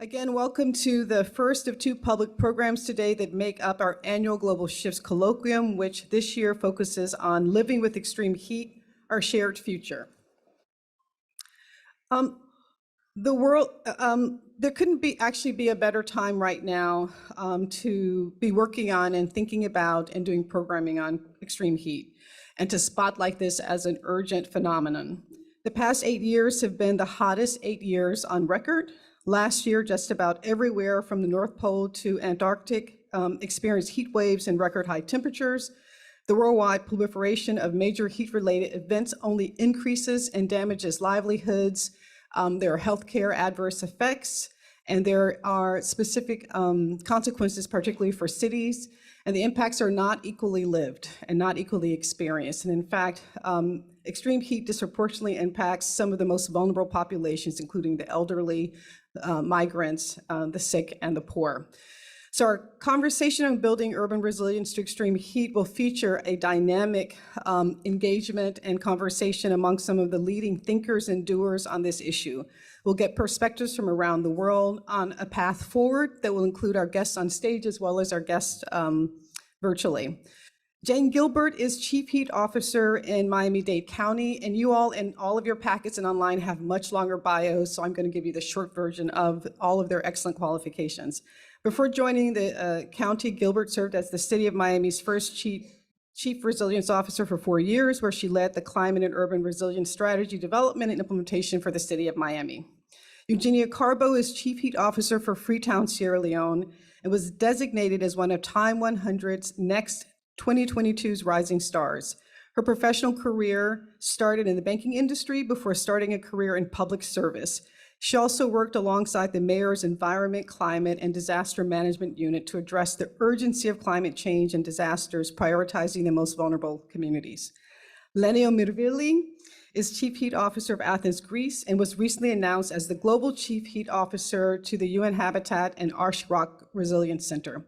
Again, welcome to the first of two public programs today that make up our annual Global Shifts Colloquium, which this year focuses on living with extreme heat, our shared future. The world, there couldn't actually be a better time right now to be working on and thinking about and doing programming on extreme heat and to spotlight this as an urgent phenomenon. The past 8 years have been the hottest 8 years on record. Last year, just about everywhere from the North Pole to Antarctic experienced heat waves and record high temperatures. The worldwide proliferation of major heat-related events only increases and damages livelihoods. There are healthcare adverse effects, and there are specific consequences, particularly for cities, and the impacts are not equally lived and not equally experienced. And in fact, extreme heat disproportionately impacts some of the most vulnerable populations, including the elderly, migrants, the sick, and the poor. So our conversation on building urban resilience to extreme heat will feature a dynamic engagement and conversation among some of the leading thinkers and doers on this issue. We'll get perspectives from around the world on a path forward that will include our guests on stage as well as our guests virtually. Jane Gilbert is Chief Heat Officer in Miami-Dade County, and you all in all of your packets and online have much longer bios, so I'm going to give you the short version of all of their excellent qualifications. Before joining the county, Gilbert served as the City of Miami's first Chief Resilience Officer for 4 years, where she led the Climate and Urban Resilience Strategy Development and Implementation for the City of Miami. Eugenia Carbo is Chief Heat Officer for Freetown, Sierra Leone, and was designated as one of Time 100's next 2022's Rising Stars. Her professional career started in the banking industry before starting a career in public service. She also worked alongside the mayor's Environment, Climate, and Disaster Management Unit to address the urgency of climate change and disasters, prioritizing the most vulnerable communities. Lenio Mirvili is Chief Heat Officer of Athens, Greece, and was recently announced as the Global Chief Heat Officer to the UN Habitat and Arch Rock Resilience Center,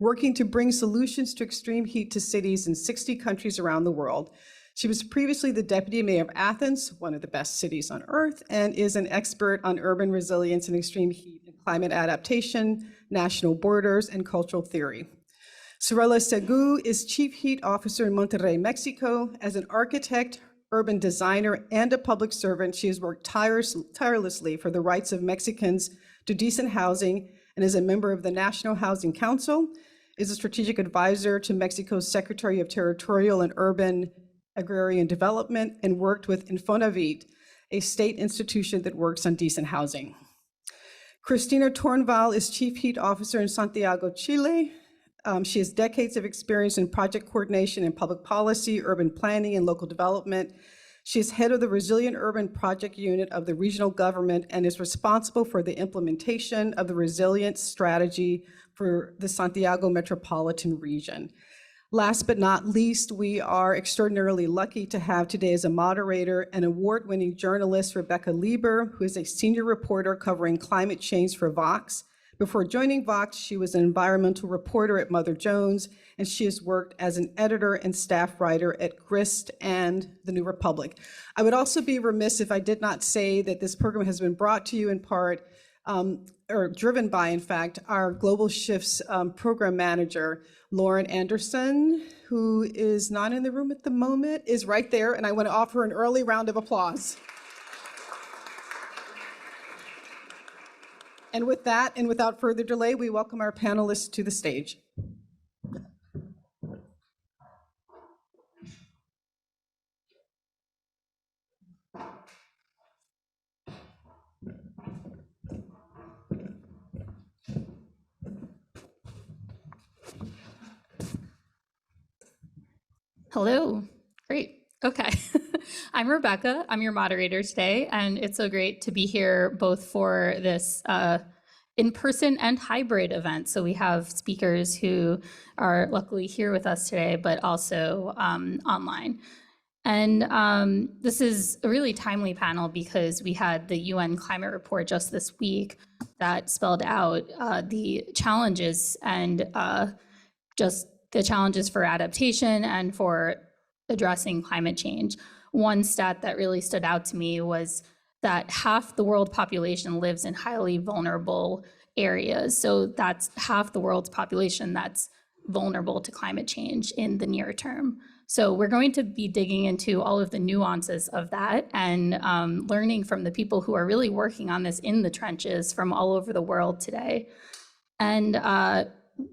working to bring solutions to extreme heat to cities in 60 countries around the world. She was previously the Deputy Mayor of Athens, one of the best cities on earth, and is an expert on urban resilience and extreme heat and climate adaptation, national borders, and cultural theory. Sorella Segu is Chief Heat Officer in Monterrey, Mexico. As an architect, urban designer, and a public servant, she has worked tirelessly for the rights of Mexicans to decent housing and is a member of the National Housing Council, is a strategic advisor to Mexico's Secretary of Territorial and Urban Agrarian Development, and worked with Infonavit, a state institution that works on decent housing. Cristina Tornval is Chief Heat Officer in Santiago, Chile. She has decades of experience in project coordination and public policy, urban planning, and local development. She is head of the Resilient Urban Project Unit of the regional government and is responsible for the implementation of the resilience strategy for the Santiago metropolitan region. Last but not least, we are extraordinarily lucky to have today as a moderator an award-winning journalist, Rebecca Lieber, who is a senior reporter covering climate change for Vox. Before joining Vox, she was an environmental reporter at Mother Jones, and she has worked as an editor and staff writer at Grist and The New Republic. I would also be remiss if I did not say that this program has been brought to you in part, or driven by, in fact, our Global Shifts program manager, Lauren Anderson, who is not in the room at the moment, is right there, and I want to offer an early round of applause. And with that, and without further delay, we welcome our panelists to the stage. Hello, great, okay. I'm Rebecca, I'm your moderator today, and it's so great to be here both for this in-person and hybrid event. So we have speakers who are luckily here with us today, but also online. And this is a really timely panel because we had the UN climate report just this week that spelled out the challenges and just the challenges for adaptation and for addressing climate change. One stat that really stood out to me was that half the world population lives in highly vulnerable areas. So that's half the world's population that's vulnerable to climate change in the near term. So we're going to be digging into all of the nuances of that and learning from the people who are really working on this in the trenches from all over the world today. And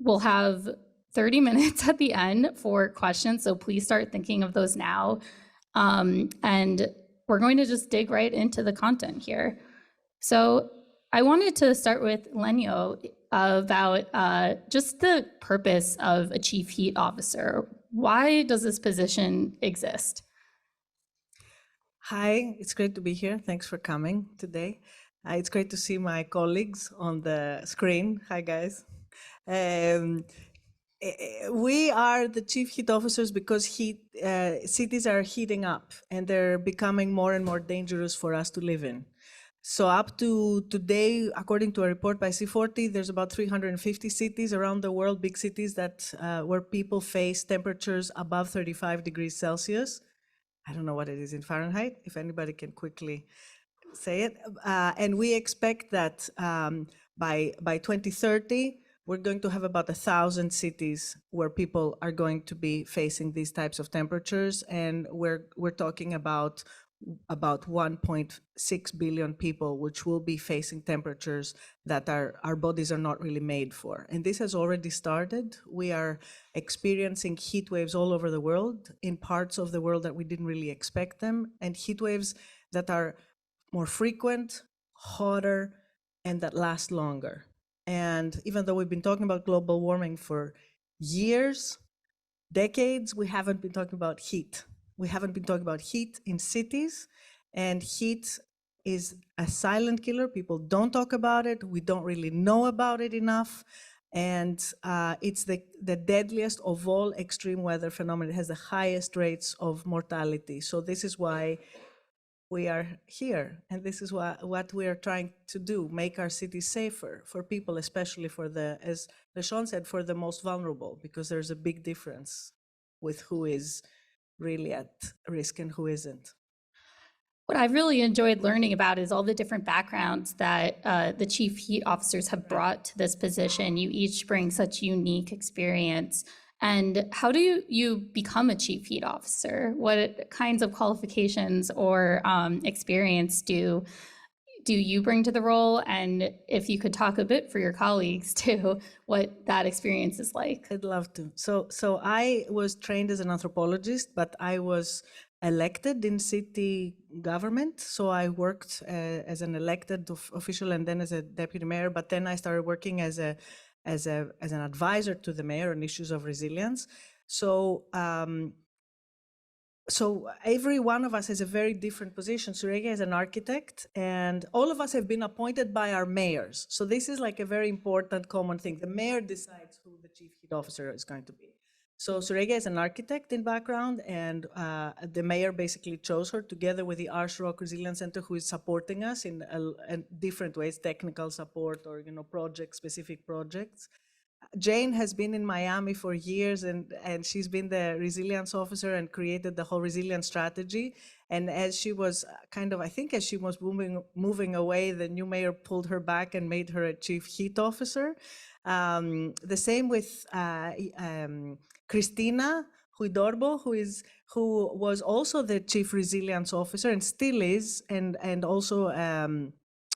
we'll have 30 minutes at the end for questions, so please start thinking of those now. And we're going to just dig right into the content here. So I wanted to start with Lenyo about just the purpose of a chief heat officer. Why does this position exist? Hi, it's great to be here. Thanks for coming today. It's great to see my colleagues on the screen. Hi, guys. We are the chief heat officers because cities are heating up and they're becoming more and more dangerous for us to live in. So up to today, according to a report by C40, there's about 350 cities around the world, big cities that where people face temperatures above 35 degrees Celsius. I don't know what it is in Fahrenheit, if anybody can quickly say it. And we expect that by 2030, we're going to have about 1,000 cities where people are going to be facing these types of temperatures. And we're talking about 1.6 billion people, which will be facing temperatures that our bodies are not really made for. And this has already started. We are experiencing heat waves all over the world, in parts of the world that we didn't really expect them, and heat waves that are more frequent, hotter, and that last longer. And even though we've been talking about global warming for years, decades, we haven't been talking about heat. We haven't been talking about heat in cities, and heat is a silent killer. People don't talk about it. We don't really know about it enough. And it's the deadliest of all extreme weather phenomena. It has the highest rates of mortality. So this is why we are here. And this is what we are trying to do, make our cities safer for people, especially for as LeSean said, for the most vulnerable, because there's a big difference with who is really at risk and who isn't. What I've really enjoyed learning about is all the different backgrounds that the chief heat officers have brought to this position. You each bring such unique experience. And how do you become a chief heat officer? What kinds of qualifications or experience do you bring to the role? And if you could talk a bit for your colleagues too, what that experience is like. I'd love to. So I was trained as an anthropologist, but I was elected in city government. So I worked as an elected official and then as a deputy mayor, but then I started working as an advisor to the mayor on issues of resilience. So every one of us has a very different position. Surya is an architect, and all of us have been appointed by our mayors. So this is like a very important common thing. The mayor decides who the chief heat officer is going to be. So Surya is an architect in background, and the mayor basically chose her together with the Arch Rock Resilience Center, who is supporting us in different ways, technical support or specific projects. Jane has been in Miami for years, and she's been the resilience officer and created the whole resilience strategy. And as she was as she was moving away, the new mayor pulled her back and made her a chief heat officer. The same with Cristina Huidorbo, who was also the chief resilience officer and still is, and also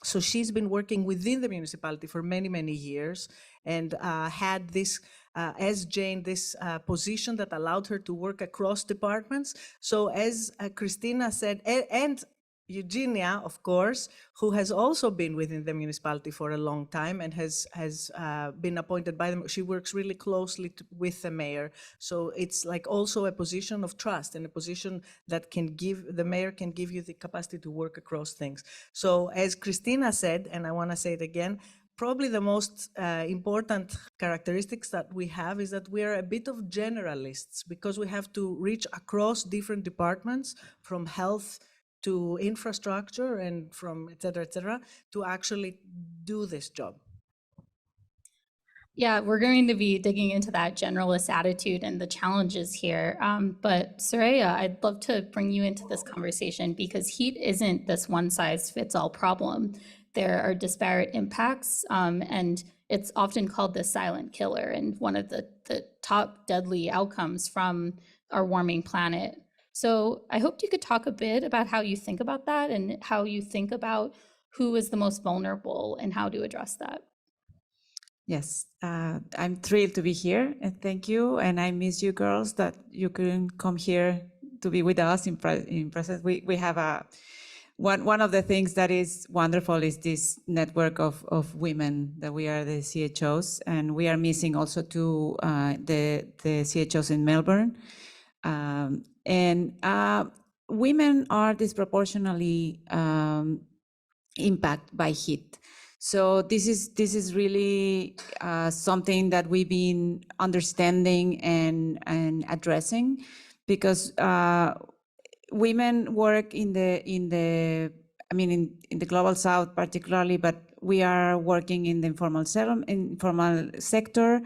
so she's been working within the municipality for many, many years, and had this, as Jane, this position that allowed her to work across departments. So as Christina said, and Eugenia, of course, who has also been within the municipality for a long time and has been appointed by them. She works really closely with the mayor. So it's like also a position of trust and a position that the mayor can give you the capacity to work across things. So as Christina said, and I want to say it again, probably the most important characteristics that we have is that we are a bit of generalists, because we have to reach across different departments, from health to infrastructure and from et cetera, to actually do this job. Yeah, we're going to be digging into that generalist attitude and the challenges here. But Soraya, I'd love to bring you into this conversation because heat isn't this one size fits all problem. There are disparate impacts, and it's often called the silent killer and one of the top deadly outcomes from our warming planet. So I hoped you could talk a bit about how you think about that and how you think about who is the most vulnerable and how to address that. Yes, I'm thrilled to be here, and thank you. And I miss you girls that you couldn't come here to be with us in presence. We have a one of the things that is wonderful is this network of women that we are the CHOs, and we are missing also to the CHOs in Melbourne. Women are disproportionately impacted by heat. So this is really something that we've been understanding and addressing, because women work in the global south particularly, but we are working in the informal sector.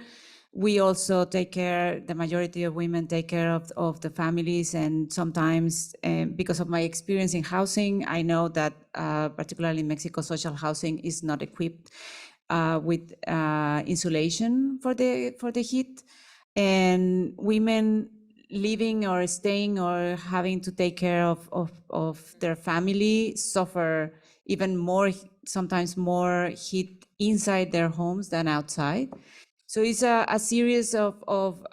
We also take care, the majority of women take care of the families, and sometimes because of my experience in housing, I know that particularly in Mexico, social housing is not equipped with insulation for the heat, and women living or staying or having to take care of their family suffer even more, sometimes more heat inside their homes than outside. So it's a series of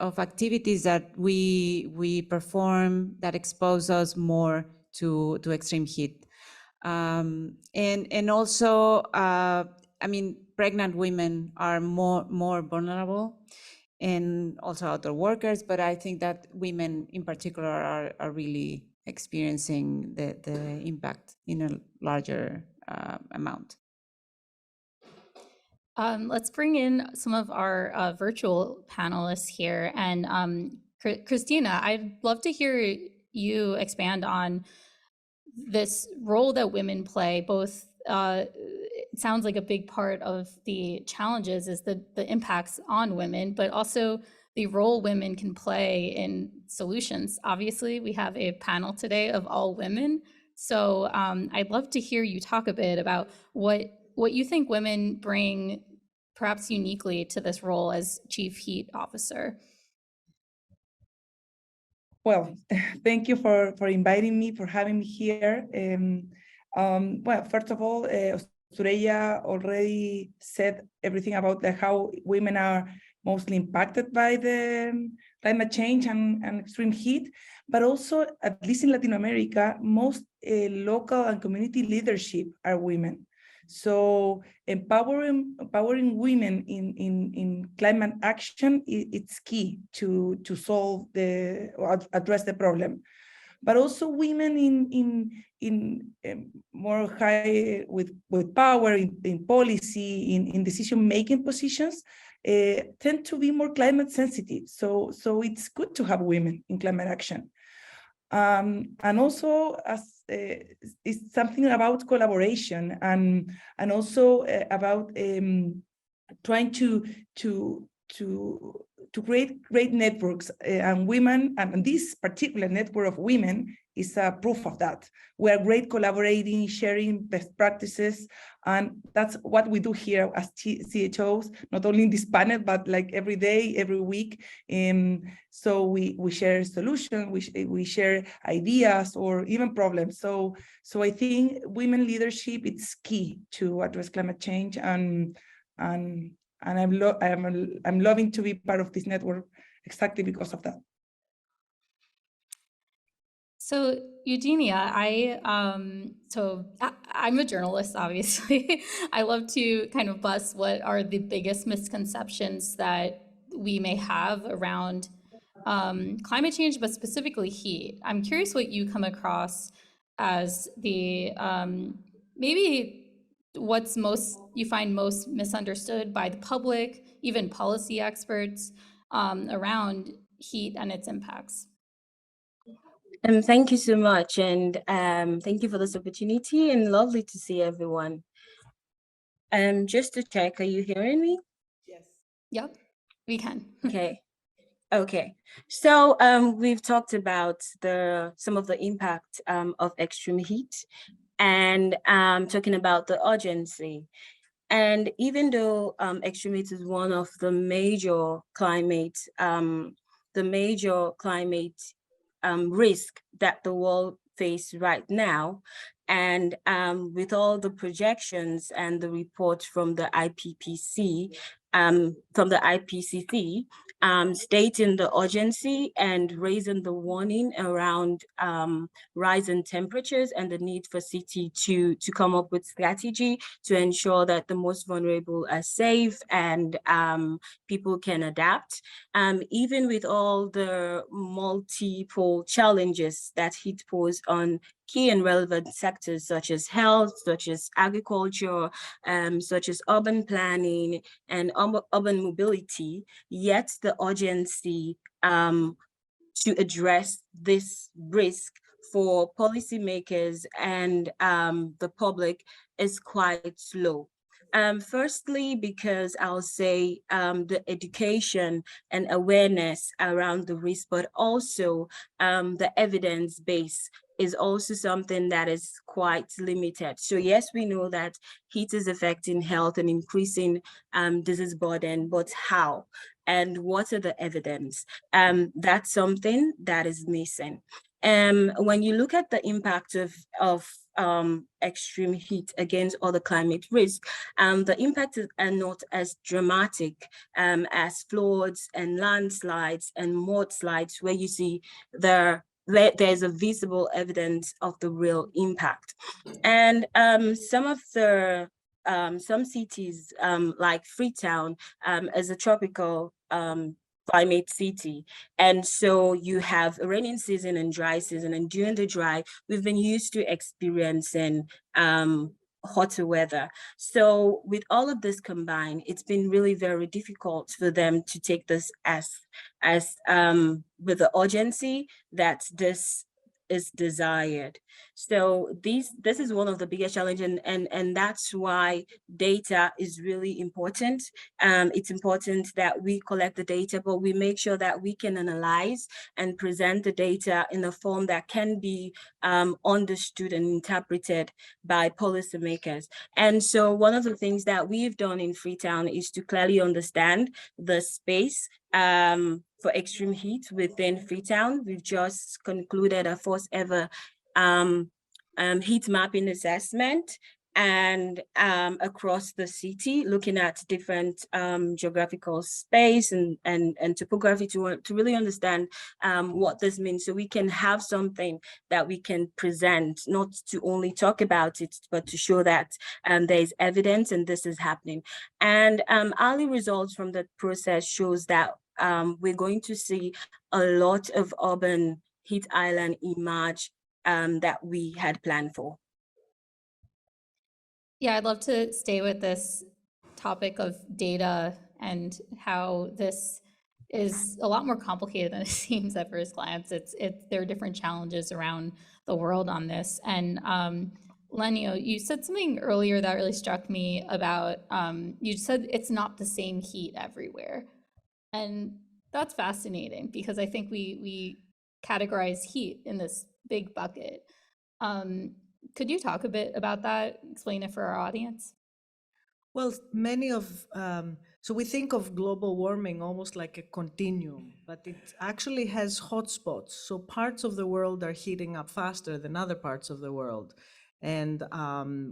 activities that we perform that expose us more to extreme heat, and also pregnant women are more vulnerable, and also outdoor workers. But I think that women in particular are really experiencing the impact in a larger amount. Let's bring in some of our virtual panelists here. And Christina, I'd love to hear you expand on this role that women play, both it sounds like a big part of the challenges is the impacts on women, but also the role women can play in solutions. Obviously, we have a panel today of all women. So I'd love to hear you talk a bit about what you think women bring perhaps uniquely to this role as Chief Heat Officer. Well, thank you for inviting me, for having me here. Well, first of all, Soraya already said everything about how women are mostly impacted by the climate change and extreme heat, but also, at least in Latin America, most local and community leadership are women. So empowering women in climate action, it's key to solve or address the problem. But also women in more high with power in policy, in decision-making positions, tend to be more climate sensitive. So it's good to have women in climate action. And also, as it's something about collaboration and also about trying to create great networks, and women, and this particular network of women is a proof of that. We are great collaborating, sharing best practices, and that's what we do here as CHOs, not only in this panel, but like every day, every week. So we share solutions, we share ideas or even problems. So I think women leadership, it's key to address climate change, and I'm loving to be part of this network exactly because of that. So Eugenia, I'm a journalist, obviously. I love to kind of bust what are the biggest misconceptions that we may have around climate change, but specifically heat. I'm curious what you come across as the maybe what's you find most misunderstood by the public, even policy experts, around heat and its impacts. Thank you so much, and thank you for this opportunity, and lovely to see everyone. Just to check, are you hearing me? Yep, we can. Okay. Okay. So we've talked about some of the impact of extreme heat, and talking about the urgency. And even though extreme heat is one of the major climate risk that the world face right now, and with all the projections and the reports from the IPCC, stating the urgency and raising the warning around rising temperatures and the need for city to come up with strategy to ensure that the most vulnerable are safe and people can adapt. Even with all the multiple challenges that heat pose on key and relevant sectors such as health, such as agriculture, such as urban planning and urban mobility, yet the urgency to address this risk for policymakers and the public is quite slow. Firstly, because I'll say the education and awareness around the risk, but also the evidence base is also something that is quite limited. So yes, we know that heat is affecting health and increasing disease burden, but how? And what are the evidence? That's something that is missing. When you look at the impact of extreme heat against other climate risks, the impacts are not as dramatic as floods and landslides and mudslides, where you see there's a visible evidence of the real impact. And some cities like Freetown is a tropical climate city. And so you have a rainy season and dry season. And during the dry, we've been used to experiencing hotter weather. So with all of this combined, it's been really very difficult for them to take this as with the urgency that this is desired. So this is one of the biggest challenges, and that's why data is really important. It's important that we collect the data, but we make sure that we can analyze and present the data in a form that can be understood and interpreted by policymakers. And so one of the things that we've done in Freetown is to clearly understand the space for extreme heat within Freetown. We've just concluded a first ever heat mapping assessment and across the city, looking at different geographical space and topography to really understand what this means, so we can have something that we can present, not to only talk about it, but to show that there is evidence and this is happening. And early results from the process shows that we're going to see a lot of urban heat island emerge that we had planned for. Yeah, I'd love to stay with this topic of data and how this is a lot more complicated than it seems at first glance. There are different challenges around the world on this. And Lenio, you said something earlier that really struck me about, you said it's not the same heat everywhere. And that's fascinating because I think we categorize heat in this big bucket. Could you talk a bit about that? Explain it for our audience. Well, so we think of global warming almost like a continuum, but it actually has hotspots. So parts of the world are heating up faster than other parts of the world. And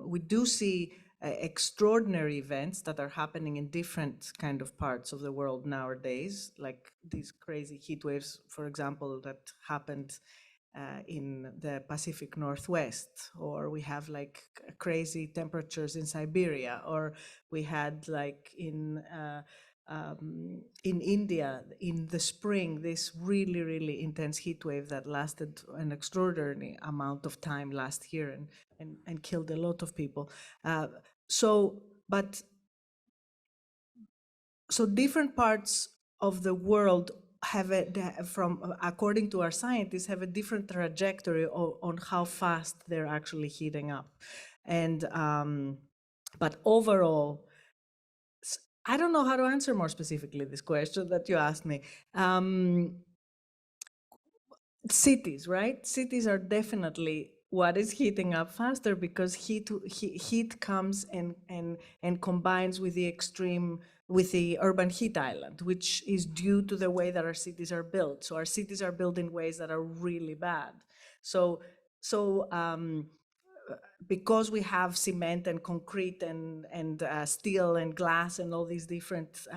we do see extraordinary events that are happening in different kind of parts of the world nowadays, like these crazy heat waves, for example, that happened in the Pacific Northwest, or we have like crazy temperatures in Siberia, or we had like in India in the spring this really, really intense heat wave that lasted an extraordinary amount of time last year and killed a lot of people. So different parts of the world have according to our scientists, have a different trajectory on how fast they're actually heating up. And but overall, I don't know how to answer more specifically this question that you asked me. Cities, right? Cities are definitely what is heating up faster because heat comes and combines with the urban heat island, which is due to the way that our cities are built. So our cities are built in ways that are really bad. So because we have cement and concrete and steel and glass and all these different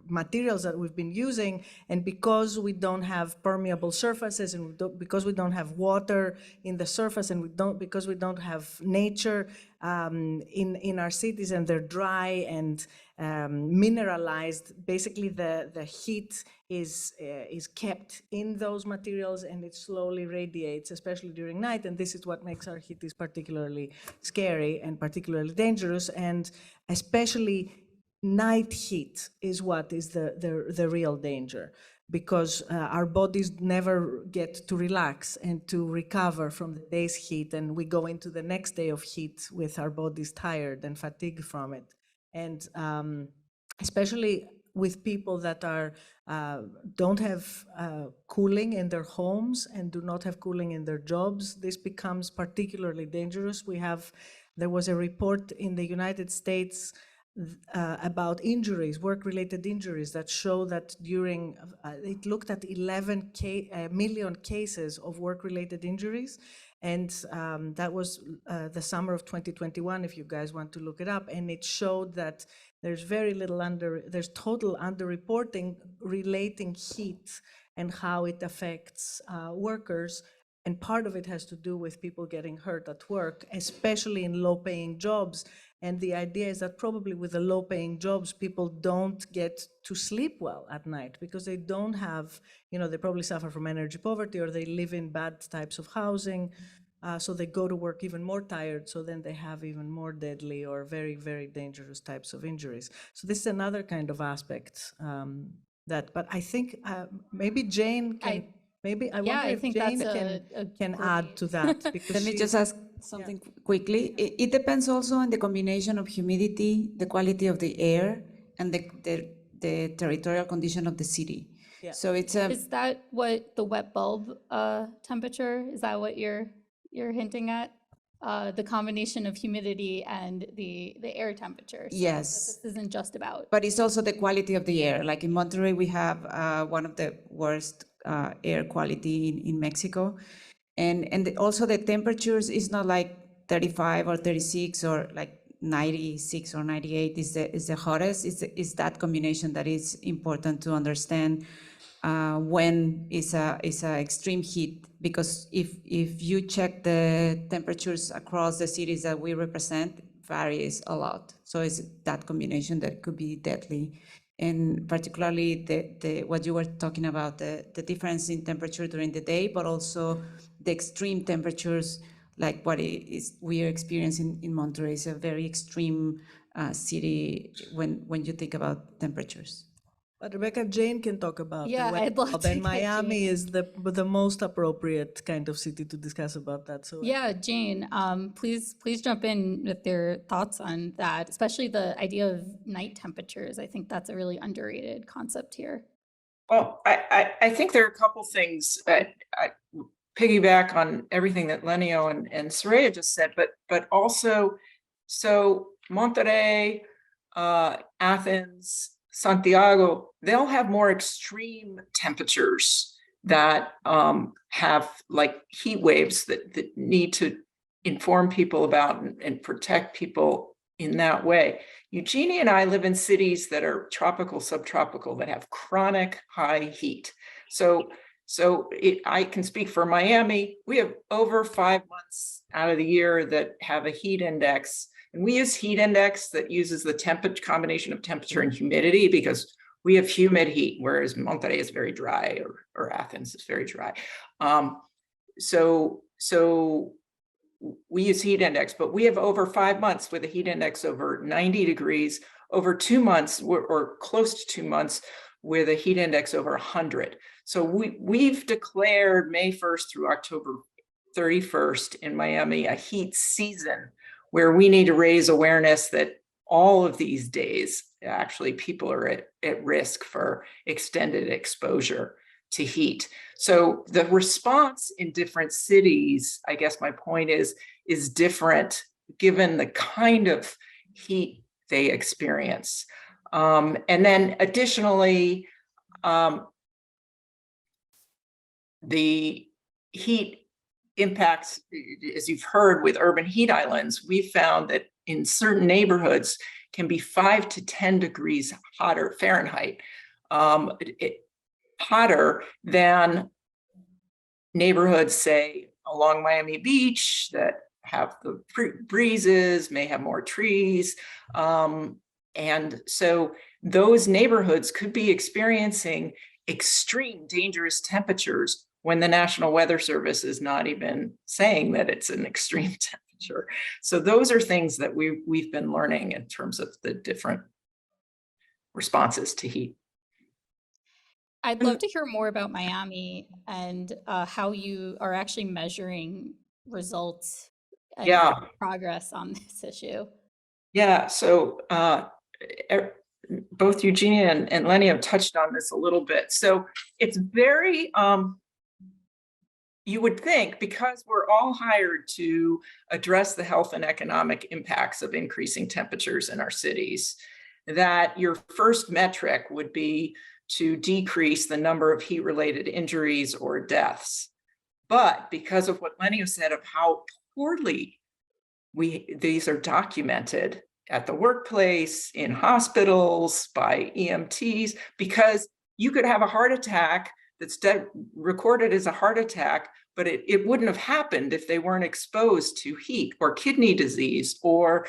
materials that we've been using, and because we don't have permeable surfaces, and because we don't have water in the surface, and because we don't have nature in our cities, and they're dry and mineralized, basically the heat is kept in those materials and it slowly radiates, especially during night. And this is what makes our heat is particularly scary and particularly dangerous. And especially night heat is what is the real danger, because our bodies never get to relax and to recover from the day's heat. And we go into the next day of heat with our bodies tired and fatigued from it. And especially with people that don't have cooling in their homes and do not have cooling in their jobs, this becomes particularly dangerous. There was a report in the United States about injuries, work-related injuries, that show that it looked at 11 million cases of work-related injuries. And that was the summer of 2021, if you guys want to look it up. And it showed that there's there's total underreporting relating heat and how it affects workers. And part of it has to do with people getting hurt at work, especially in low-paying jobs. And the idea is that probably with the low-paying jobs, people don't get to sleep well at night because they don't have, they probably suffer from energy poverty, or they live in bad types of housing. So they go to work even more tired, so then they have even more deadly or very, very dangerous types of injuries. So this is another kind of aspect but I think maybe Jane can, I wonder if Jane can add to that. Because Let me just ask something quickly. It depends also on the combination of humidity, the quality of the air, and the territorial condition of the city. Yeah. So it's Is that what the wet bulb temperature, is that what you're hinting at? The combination of humidity and the air temperature. So yes. this isn't just about. But it's also the quality of the air. Like in Monterrey, we have one of the worst air quality in Mexico. And also the temperatures is not like 35 or 36 or like 96 or 98 is the hottest. It's that combination that is important to understand when is a extreme heat, because if you check the temperatures across the cities that we represent, it varies a lot. So it's that combination that could be deadly. And particularly the what you were talking about, the difference in temperature during the day, but also the extreme temperatures, like what we are experiencing in Monterrey. Is a very extreme city when you think about temperatures. But Rebecca, Jane can talk about Yeah, the wet I'd love bulb, to and get Miami Jane. is the most appropriate kind of city to discuss about that. So Yeah, Jane, please jump in with your thoughts on that, especially the idea of night temperatures. I think that's a really underrated concept here. Well, I think there are a couple things that I piggyback on everything that Lenio and Soraya just said, but also, so Monterrey, Athens, Santiago, they'll have more extreme temperatures that have like heat waves that need to inform people about and protect people in that way. Eugenie and I live in cities that are tropical, subtropical, that have chronic high heat. So I can speak for Miami. We have over 5 months out of the year that have a heat index. And we use heat index that uses the combination of temperature and humidity, because we have humid heat, whereas Monterrey is very dry, or Athens is very dry. So we use heat index, but we have over 5 months with a heat index over 90 degrees, over 2 months or close to 2 months with a heat index over 100. So we've declared May 1st through October 31st in Miami a heat season, where we need to raise awareness that all of these days, actually, people are at risk for extended exposure to heat. So the response in different cities, I guess my point is different given the kind of heat they experience. And then additionally, the heat impacts, as you've heard with urban heat islands, we've found that in certain neighborhoods can be 5 to 10 degrees hotter Fahrenheit, hotter than neighborhoods, say, along Miami Beach that have the breezes, may have more trees. And so those neighborhoods could be experiencing extreme dangerous temperatures when the National Weather Service is not even saying that it's an extreme temperature. So those are things that we've been learning in terms of the different responses to heat. I'd love to hear more about Miami and how you are actually measuring results and progress on this issue. Yeah, so both Eugenia and Lenny have touched on this a little bit. So it's very, you would think, because we're all hired to address the health and economic impacts of increasing temperatures in our cities, that your first metric would be to decrease the number of heat-related injuries or deaths. But because of what Lenny said of how poorly these are documented at the workplace, in hospitals, by EMTs, because you could have a heart attack that's recorded as a heart attack, but it wouldn't have happened if they weren't exposed to heat or kidney disease or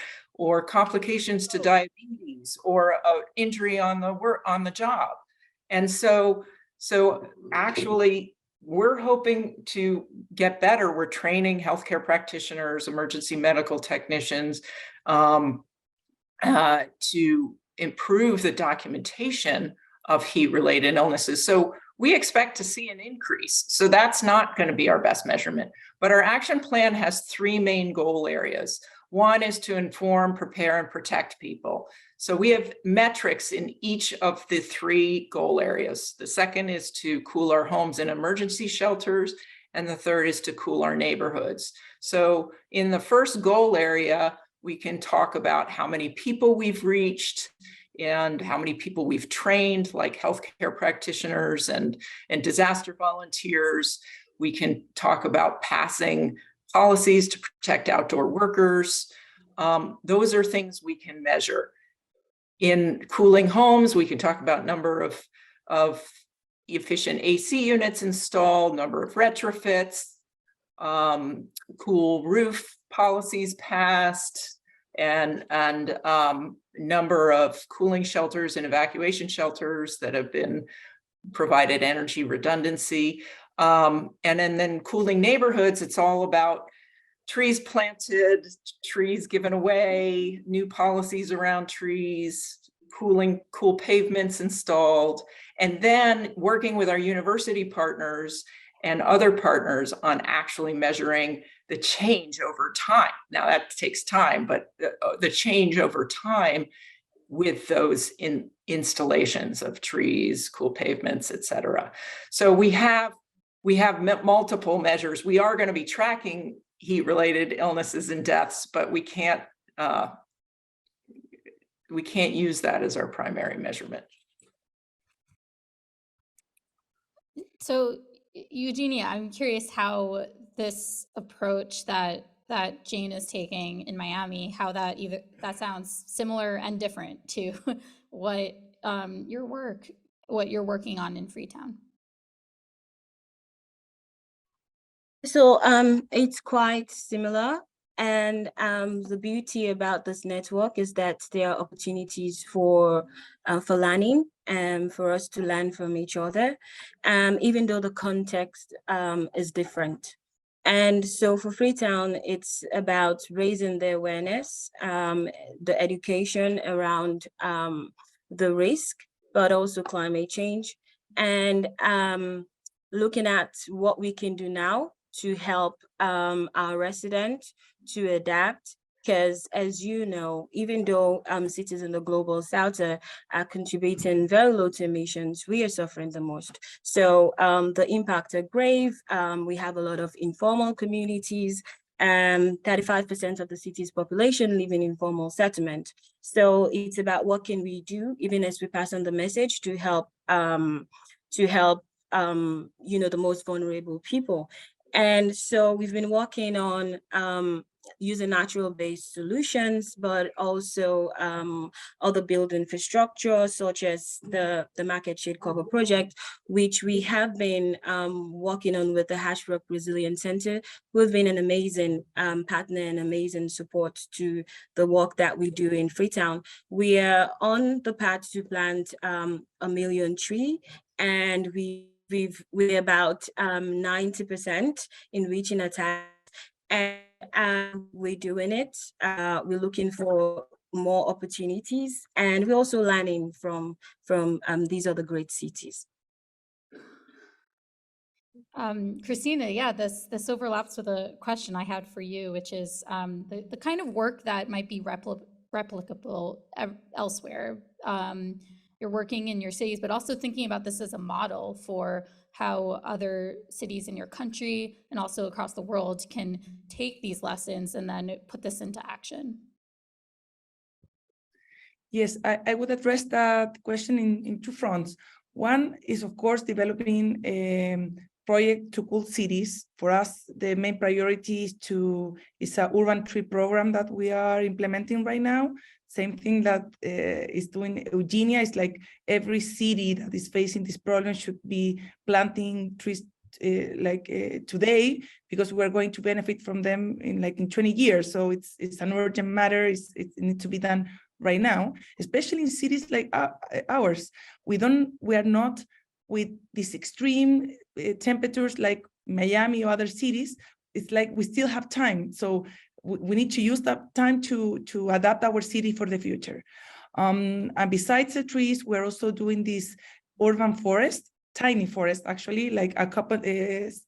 complications to diabetes or an injury on the job. And so actually, we're hoping to get better. We're training healthcare practitioners, emergency medical technicians, to improve the documentation of heat-related illnesses. So we expect to see an increase. So that's not going to be our best measurement. But our action plan has 3 main goal areas. One is to inform, prepare, and protect people. So we have metrics in each of the 3 goal areas. The second is to cool our homes and emergency shelters, and the third is to cool our neighborhoods. So in the first goal area, we can talk about how many people we've reached and how many people we've trained, like healthcare practitioners and disaster volunteers. We can talk about passing policies to protect outdoor workers. Those are things we can measure. In cooling homes, we can talk about number of efficient AC units installed, number of retrofits, cool roof policies passed, and number of cooling shelters and evacuation shelters that have been provided energy redundancy. And then cooling neighborhoods, it's all about trees planted, trees given away, new policies around trees, cool pavements installed, and then working with our university partners and other partners on actually measuring the change over time. Now that takes time, but the change over time with those installations of trees, cool pavements, et cetera. So we have multiple measures. We are going to be tracking heat-related illnesses and deaths, but we can't use that as our primary measurement. So Eugenia, I'm curious how this approach that Jane is taking in Miami, how that sounds similar and different to what you're working on in Freetown. So it's quite similar. And the beauty about this network is that there are opportunities for learning and for us to learn from each other, even though the context is different. And so for Freetown, it's about raising the awareness, the education around the risk, but also climate change, and looking at what we can do now to help our residents to adapt Because as you know, even though cities in the global south are contributing very low to emissions, we are suffering the most. So the impact are grave. We have a lot of informal communities. 35% of the city's population live in informal settlement. So it's about what can we do, even as we pass on the message, to help the most vulnerable people. And so we've been working on using natural-based solutions, but also other build infrastructure, such as the Market Shade Cover project, which we have been working on with the Ashbrook Resilience Center, who have been an amazing partner and amazing support to the work that we do in Freetown. We are on the path to plant 1 million trees, and we're about 90% in reaching a target, and we're doing it. We're looking for more opportunities, and we're also learning from these other great cities. Christina, yeah, this overlaps with a question I had for you, which is the kind of work that might be replicable elsewhere. You're working in your cities, but also thinking about this as a model for how other cities in your country and also across the world can take these lessons and then put this into action. Yes, I would address that question in two fronts. One is, of course, developing project to cool cities. For us, the main priority is a urban tree program that we are implementing right now. Same thing that is doing Eugenia. It's like every city that is facing this problem should be planting trees today, because we're going to benefit from them in 20 years. So it's an urgent matter. It needs to be done right now, especially in cities like ours. We are not with these extreme temperatures like Miami or other cities. It's like we still have time. So we need to use that time to adapt our city for the future. And besides the trees, we're also doing this urban forest, tiny forest, actually, like a couple these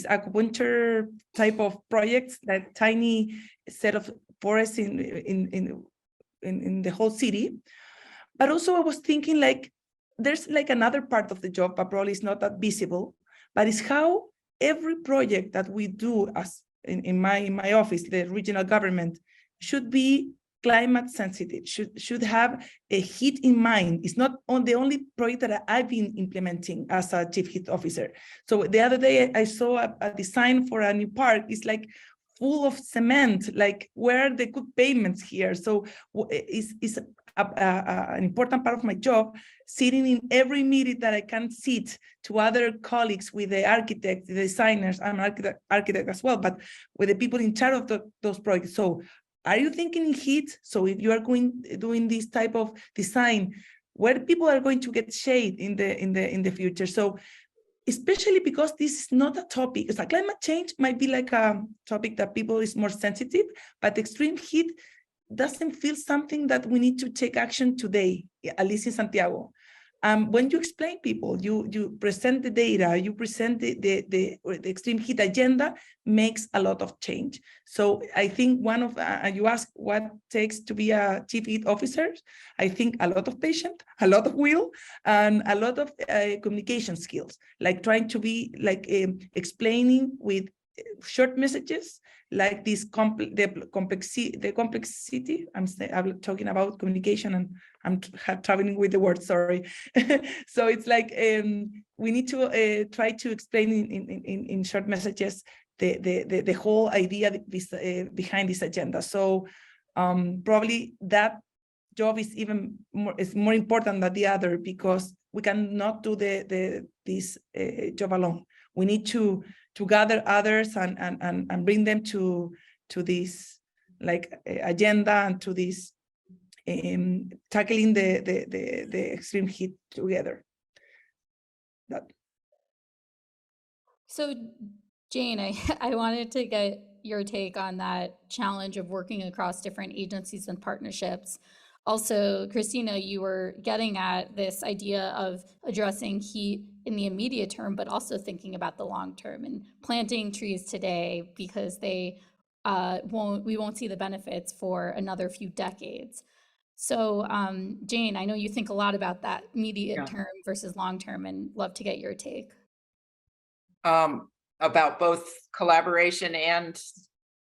acupuncture type of projects, that tiny set of forests in the whole city. But also I was thinking, like, there's like another part of the job, but probably it's not that visible, but it's how every project that we do as in my office, the regional government, should be climate sensitive, should have a heat in mind. It's not on the only project that I've been implementing as a chief heat officer. So the other day I saw a design for a new park. It's like full of cement, like where are the good pavements here? So it's an important part of my job, sitting in every meeting that I can sit to other colleagues with the architects, the designers. I'm an architect as well, but with the people in charge of those projects. So are you thinking in heat? So if you are doing this type of design, where people are going to get shade in the future? So especially because this is not a topic, it's like climate change might be like a topic that people is more sensitive, but extreme heat doesn't feel something that we need to take action today, at least in Santiago. When you explain people, you present the data, you present the extreme heat agenda, makes a lot of change. So I think you ask what takes to be a chief heat officer. I think a lot of patience, a lot of will, and a lot of communication skills, like trying to be explaining with short messages, like this the complexity. I'm talking about communication, and I'm traveling with the word, sorry. So it's like we need to try to explain in short messages the whole idea behind this agenda. So probably that job is more important than the other, because we cannot do this job alone. We need to gather others and bring them to this agenda, and to this tackling the extreme heat together. So Jane, I wanted to get your take on that challenge of working across different agencies and partnerships. Also, Christina, you were getting at this idea of addressing heat in the immediate term, but also thinking about the long term and planting trees today because they we won't see the benefits for another few decades. So Jane, I know you think a lot about that immediate term versus long term, and love to get your take. About both collaboration and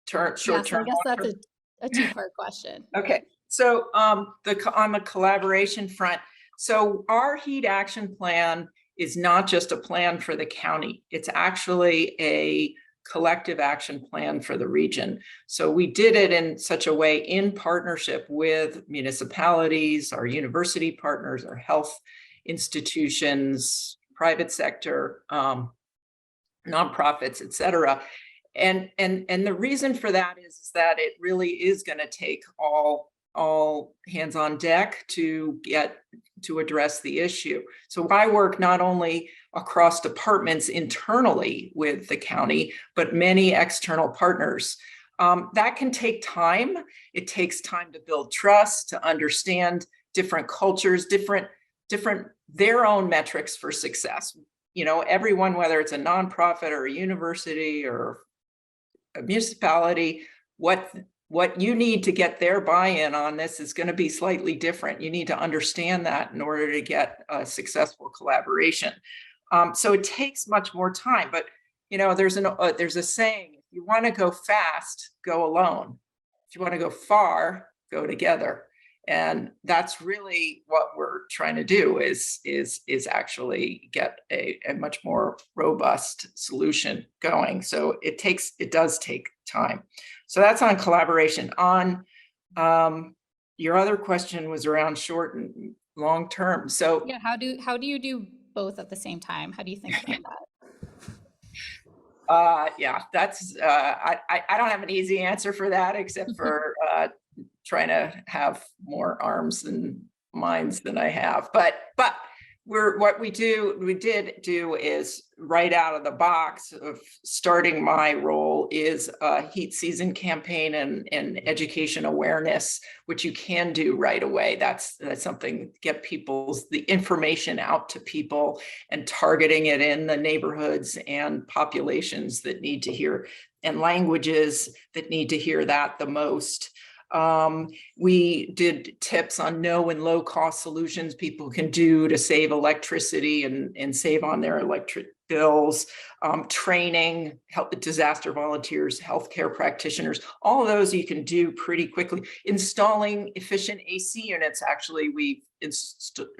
short Yeah, so I term. guess that's a two-part question. Okay, so on the collaboration front, so our heat action plan is not just a plan for the county. It's actually a collective action plan for the region. So we did it in such a way in partnership with municipalities, our university partners, our health institutions, private sector, nonprofits, et cetera. And the reason for that is that it really is going to take all hands on deck to address the issue. So I work not only across departments internally with the county, but many external partners. That can take time. It takes time to build trust, to understand different cultures, different their own metrics for success. You know, everyone, whether it's a nonprofit or a university or a municipality, what you need to get their buy-in on this is going to be slightly different. You need to understand that in order to get a successful collaboration. So it takes much more time. But you know, there's a saying: if you want to go fast, go alone. If you want to go far, go together. And that's really what we're trying to do is actually get a much more robust solution going. So it does take time. So that's on collaboration. On your other question was around short and long term. So yeah, how do you do both at the same time? How do you think about that? Yeah, that's I don't have an easy answer for that, except for trying to have more arms and minds than I have. But what we did do is right out of the box of starting my role is a heat season campaign and education awareness, which you can do right away. That's something to get the information out to people and targeting it in the neighborhoods and populations that need to hear, and languages that need to hear that the most. We did tips on no and low cost solutions people can do to save electricity and save on their electric bills, training, help disaster volunteers, healthcare practitioners, all of those you can do pretty quickly. Installing efficient AC units, actually we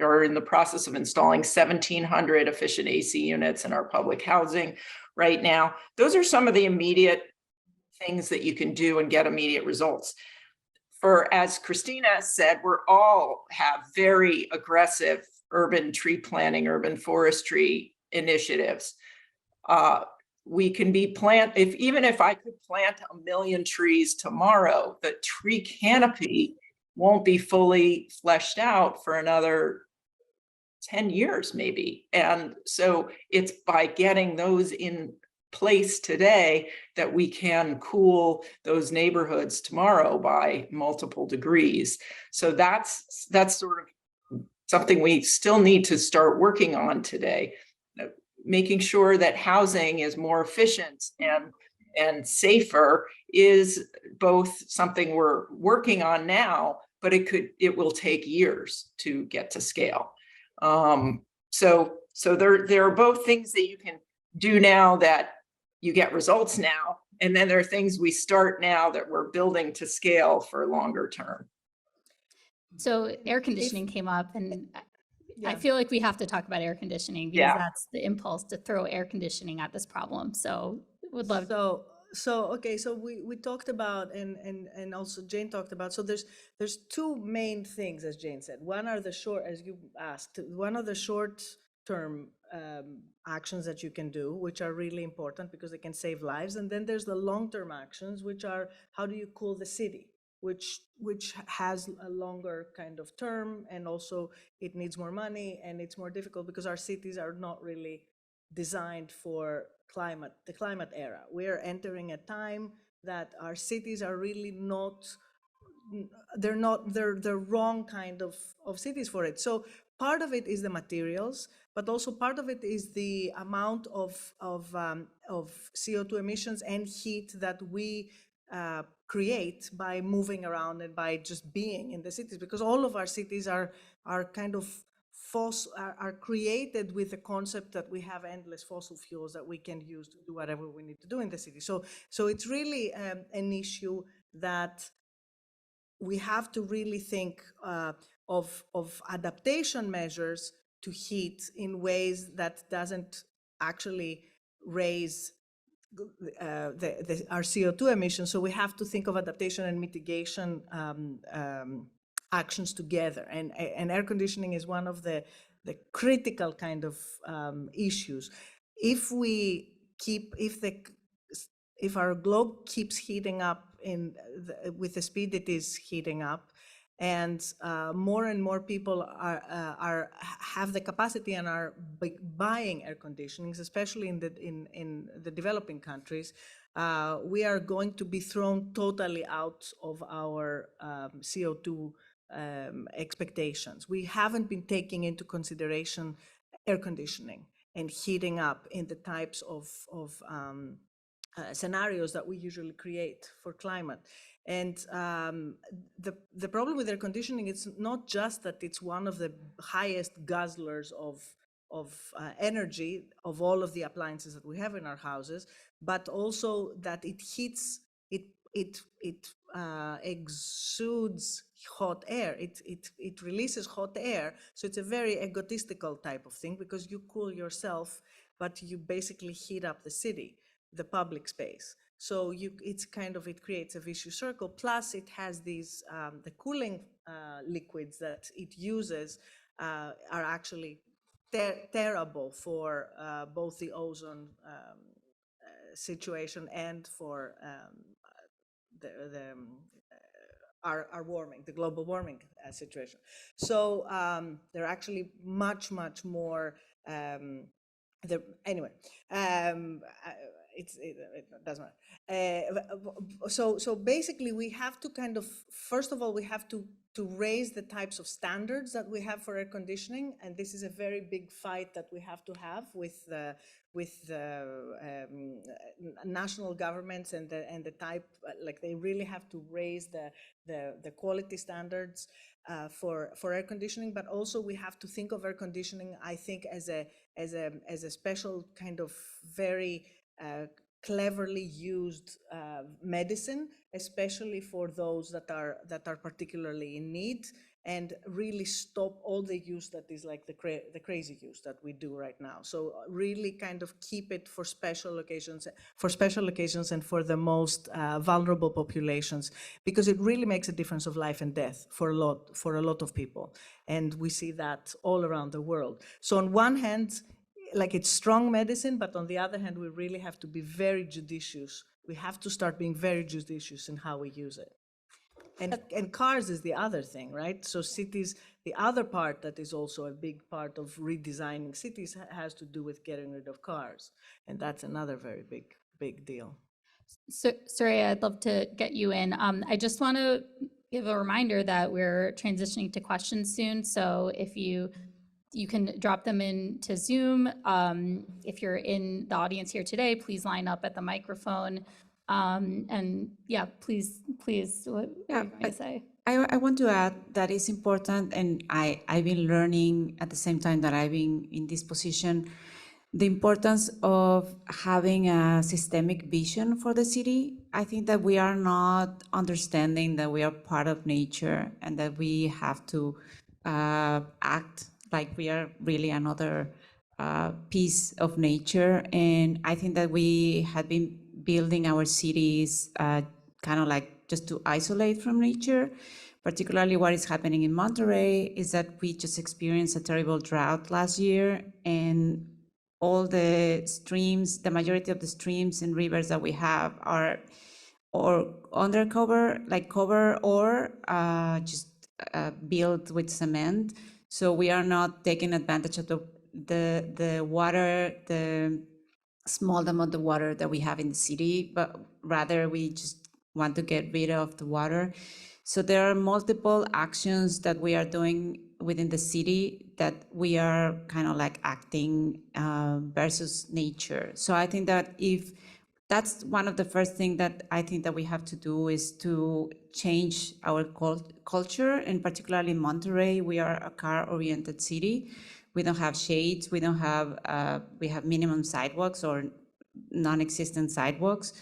are in the process of installing 1,700 efficient AC units in our public housing right now. Those are some of the immediate things that you can do and get immediate results. For, as Christina said, we're all have very aggressive urban tree planting, urban forestry initiatives. We can be even if I could plant 1 million trees tomorrow, the tree canopy won't be fully fleshed out for another 10 years maybe. And so it's by getting those in place today that we can cool those neighborhoods tomorrow by multiple degrees. So that's sort of something we still need to start working on today, making sure that housing is more efficient and safer is both something we're working on now, but it will take years to get to scale. So there are both things that you can do now that you get results now, and then there are things we start now that we're building to scale for longer term. So air conditioning came up, and I feel like we have to talk about air conditioning because that's the impulse to throw air conditioning at this problem. So would love So we talked about and also Jane talked about, so there's two main things, as Jane said. One are the short, as you asked, one of the short term actions that you can do, which are really important because they can save lives. And then there's the long-term actions, which are how do you cool the city, which has a longer kind of term, and also it needs more money and it's more difficult because our cities are not really designed for the climate era. We are entering a time that our cities are really not, they're wrong kind of cities for it. So part of it is the materials, but also part of it is the amount of CO2 emissions and heat that we create by moving around and by just being in the cities, because all of our cities are kind of are created with the concept that we have endless fossil fuels that we can use to do whatever we need to do in the city. So it's really an issue that we have to really think of adaptation measures to heat in ways that doesn't actually raise our CO2 emissions. So we have to think of adaptation and mitigation actions together. And air conditioning is one of the critical kind of issues. If we keep, if our globe keeps heating up with the speed it is heating up, and more and more people have the capacity and are buying air conditionings, especially in the developing countries, we are going to be thrown totally out of our CO2 expectations. We haven't been taking into consideration air conditioning and heating up in the types of scenarios that we usually create for climate. And the problem with air conditioning, it's not just that it's one of the highest guzzlers of energy of all of the appliances that we have in our houses, but also that it heats, it exudes hot air. It releases hot air. So it's a very egotistical type of thing, because you cool yourself, but you basically heat up the city, the public space. So it's kind of, it creates a vicious circle. Plus it has these, the cooling liquids that it uses are actually terrible for both the ozone situation and for our warming, the global warming situation. So they're actually much more, anyway, it doesn't matter. So basically we have to kind of, first of all, we have to raise the types of standards that we have for air conditioning, and this is a very big fight that we have to have with the national governments and the type, like they really have to raise the quality standards for air conditioning. But also we have to think of air conditioning, I think, as a special kind of very cleverly used medicine, especially for those that are particularly in need, and really stop all the use that is like the crazy use that we do right now. So really kind of keep it for special occasions and for the most vulnerable populations, because it really makes a difference of life and death for a lot of people, and we see that all around the world. So on one hand, like, it's strong medicine, but on the other hand, we really have to be very judicious. We have to start being very judicious in how we use it. And cars is the other thing, right? So cities, the other part that is also a big part of redesigning cities has to do with getting rid of cars. And that's another very big deal. So, Soraya, I'd love to get you in. I just want to give a reminder that we're transitioning to questions soon. So if you can drop them into Zoom. If you're in the audience here today, please line up at the microphone. And yeah, please, what are you going to say? I want to add that it's important, and I've been learning at the same time that I've been in this position, the importance of having a systemic vision for the city. I think that we are not understanding that we are part of nature and that we have to act like we are really another piece of nature. And I think that we had been building our cities kind of like just to isolate from nature. Particularly what is happening in Monterey is that we just experienced a terrible drought last year, and all the streams, the majority of the streams and rivers that we have are or undercover, like cover, or just built with cement. So we are not taking advantage of the water, the small amount of water that we have in the city, but rather we just want to get rid of the water. So there are multiple actions that we are doing within the city that we are kind of like acting versus nature. So I think that if that's one of the first things that I think that we have to do is to change our culture, and particularly in Monterrey, we are a car-oriented city. We don't have shades, we don't have, we have minimum sidewalks or non-existent sidewalks.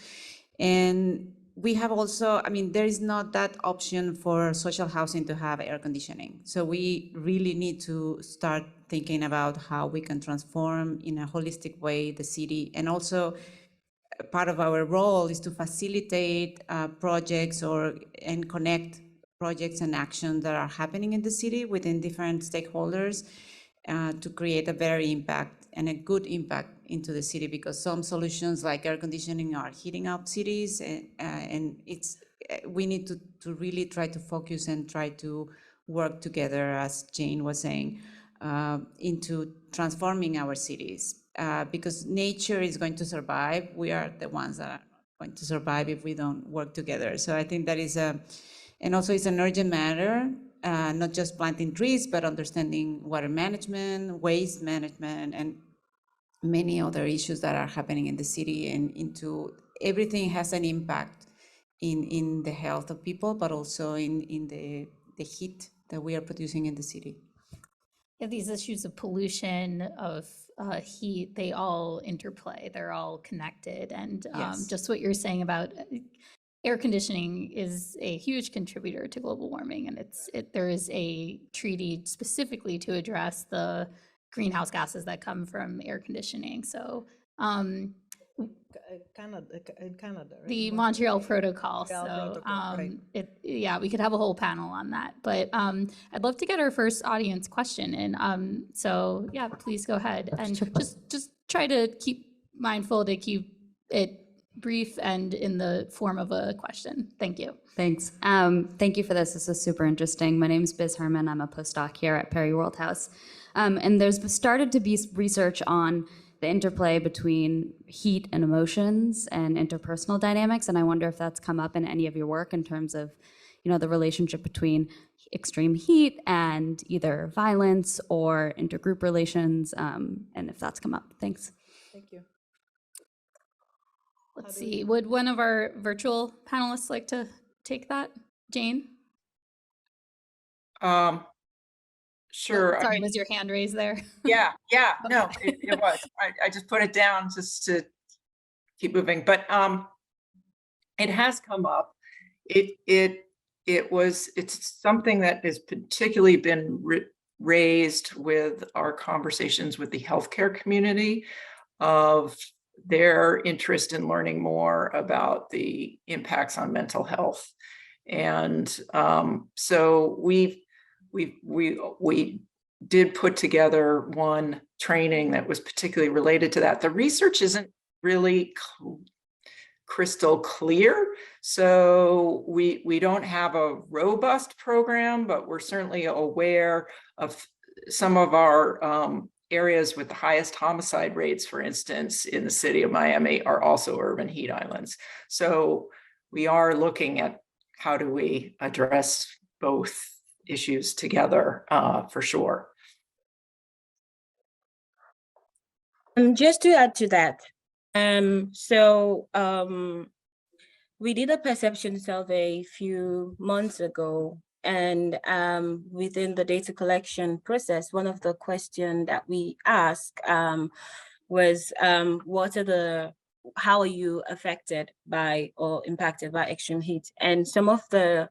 And we have also, I mean, there is not that option for social housing to have air conditioning. So we really need to start thinking about how we can transform in a holistic way the city. And also part of our role is to facilitate projects and connect projects and actions that are happening in the city within different stakeholders to create a better impact and a good impact into the city, because some solutions like air conditioning are heating up cities, and it's we need to really try to focus and try to work together, as Jane was saying, into transforming our cities, because nature is going to survive. We are the ones that are going to survive if we don't work together. So I think that is and also it's an urgent matter, not just planting trees, but understanding water management, waste management, and many other issues that are happening in the city, and into everything has an impact in the health of people, but also in the heat that we are producing in the city. Yeah, these issues of pollution, of heat, they all interplay. They're all connected. And Yes. just what you're saying about air conditioning is a huge contributor to global warming. And there is a treaty specifically to address the greenhouse gases that come from air conditioning. So Canada, in Canada, right? the Montreal Protocol. Montreal So Protocol, right. yeah, we could have a whole panel on that. But I'd love to get our first audience question. And so yeah, please go ahead and just try to keep mindful to keep it brief and in the form of a question. Thank you. Thanks. Thank you for this. This is super interesting. My name is Biz Herman. I'm a postdoc here at Perry Worldhouse. And there's started to be research on the interplay between heat and emotions and interpersonal dynamics. And I wonder if that's come up in any of your work in terms of, you know, the relationship between extreme heat and either violence or intergroup relations, and if that's come up. Thanks. Thank you. Let's see. Would one of our virtual panelists like to take that? Jane? Sure. Sorry, was your hand raised there? Yeah, no, Okay. it was. I just put it down just to keep moving, but it has come up. It's something that has particularly been raised with our conversations with the healthcare community, of their interest in learning more about the impacts on mental health. And so we did put together one training that was particularly related to that. The research isn't really crystal clear, so we don't have a robust program, but we're certainly aware of some of our areas with the highest homicide rates, for instance, in the city of Miami, are also urban heat islands. So we are looking at how do we address both issues together, for sure. Just to add to that, we did a perception survey a few months ago, and within the data collection process, one of the questions that we asked was, how are you affected by or impacted by extreme heat? And some of the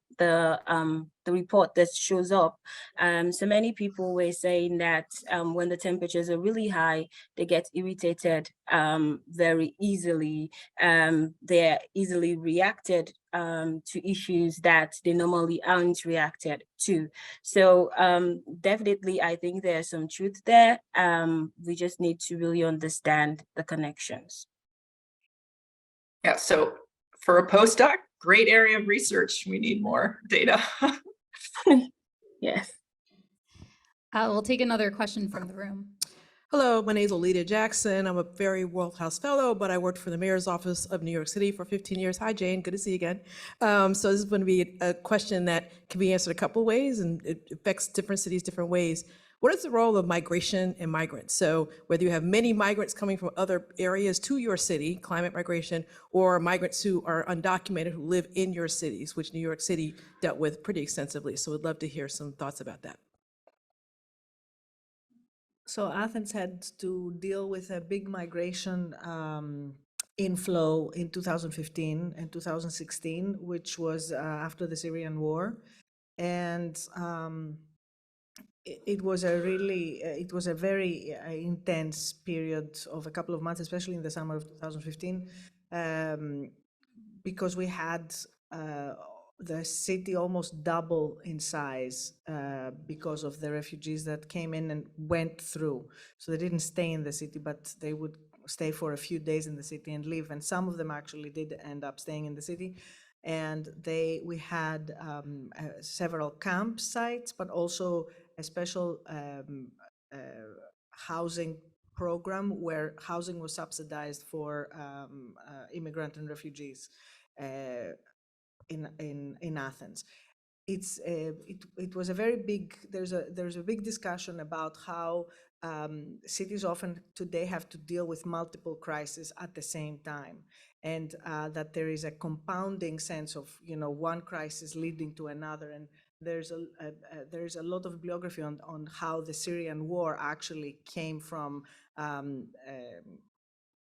report that shows up, so many people were saying that when the temperatures are really high, they get irritated very easily. They're easily reacted to issues that they normally aren't reacted to. So definitely, I think there's some truth there. We just need to really understand the connections. Yeah, so for a postdoc, great area of research. We need more data. Yes. We'll take another question from the room. Hello, my name is Olita Jackson. I'm a Perry Worldhouse Fellow, but I worked for the Mayor's Office of New York City for 15 years. Hi, Jane. Good to see you again. So this is going to be a question that can be answered a couple ways, and it affects different cities different ways. what is the role of migration and migrants? So whether you have many migrants coming from other areas to your city, climate migration, or migrants who are undocumented who live in your cities, which New York City dealt with pretty extensively. So we'd love to hear some thoughts about that. So Athens had to deal with a big migration inflow in 2015 and 2016, which was after the Syrian war. And it was a very intense period of a couple of months, especially in the summer of 2015, because we had the city almost double in size because of the refugees that came in and went through. So they didn't stay in the city, but they would stay for a few days in the city and leave. And some of them actually did end up staying in the city. And we had several campsites, but also a special housing program where housing was subsidized for immigrant and refugees in Athens. It was a very big. There's a big discussion about how cities often today have to deal with multiple crises at the same time, and that there is a compounding sense of one crisis leading to another. And there's a lot of bibliography on how the Syrian war actually came from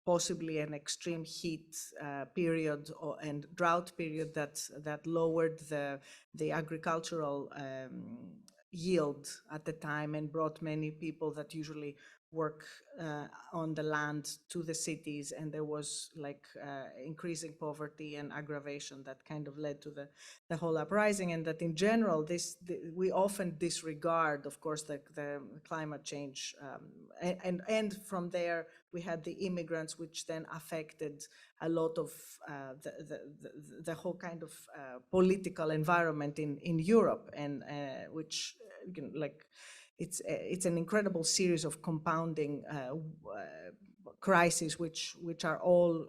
possibly an extreme heat period and drought period that lowered the agricultural yield at the time and brought many people that usually work on the land to the cities, and there was increasing poverty and aggravation that kind of led to the whole uprising. And that in general we often disregard, of course, the climate change, and from there we had the immigrants, which then affected a lot of the whole kind of political environment in Europe, and which it's an incredible series of compounding crises, which are all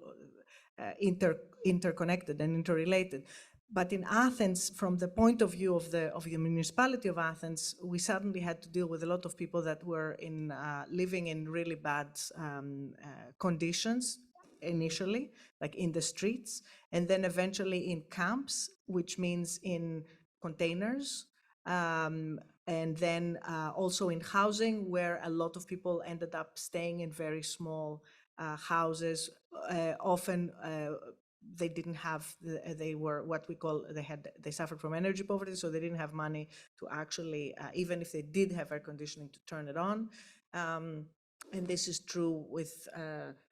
interconnected and interrelated. But in Athens, from the point of view of the municipality of Athens, we suddenly had to deal with a lot of people that were living in really bad conditions initially, like in the streets, and then eventually in camps, which means in containers, and then also in housing, where a lot of people ended up staying in very small houses. Often they didn't have, they were what we call, they suffered from energy poverty, so they didn't have money to actually, even if they did have air conditioning, to turn it on. And this is true with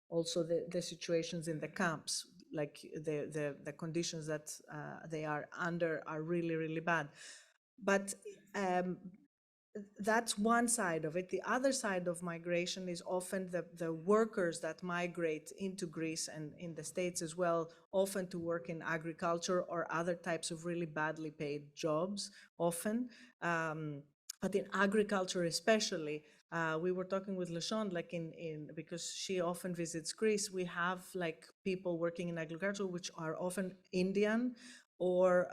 also the situations in the camps, like the conditions that they are under are really, really bad. But that's one side of it. The other side of migration is often the workers that migrate into Greece and in the States as well, often to work in agriculture or other types of really badly paid jobs, often. But in agriculture especially, we were talking with LaShawn, because she often visits Greece, we have people working in agriculture, which are often Indian or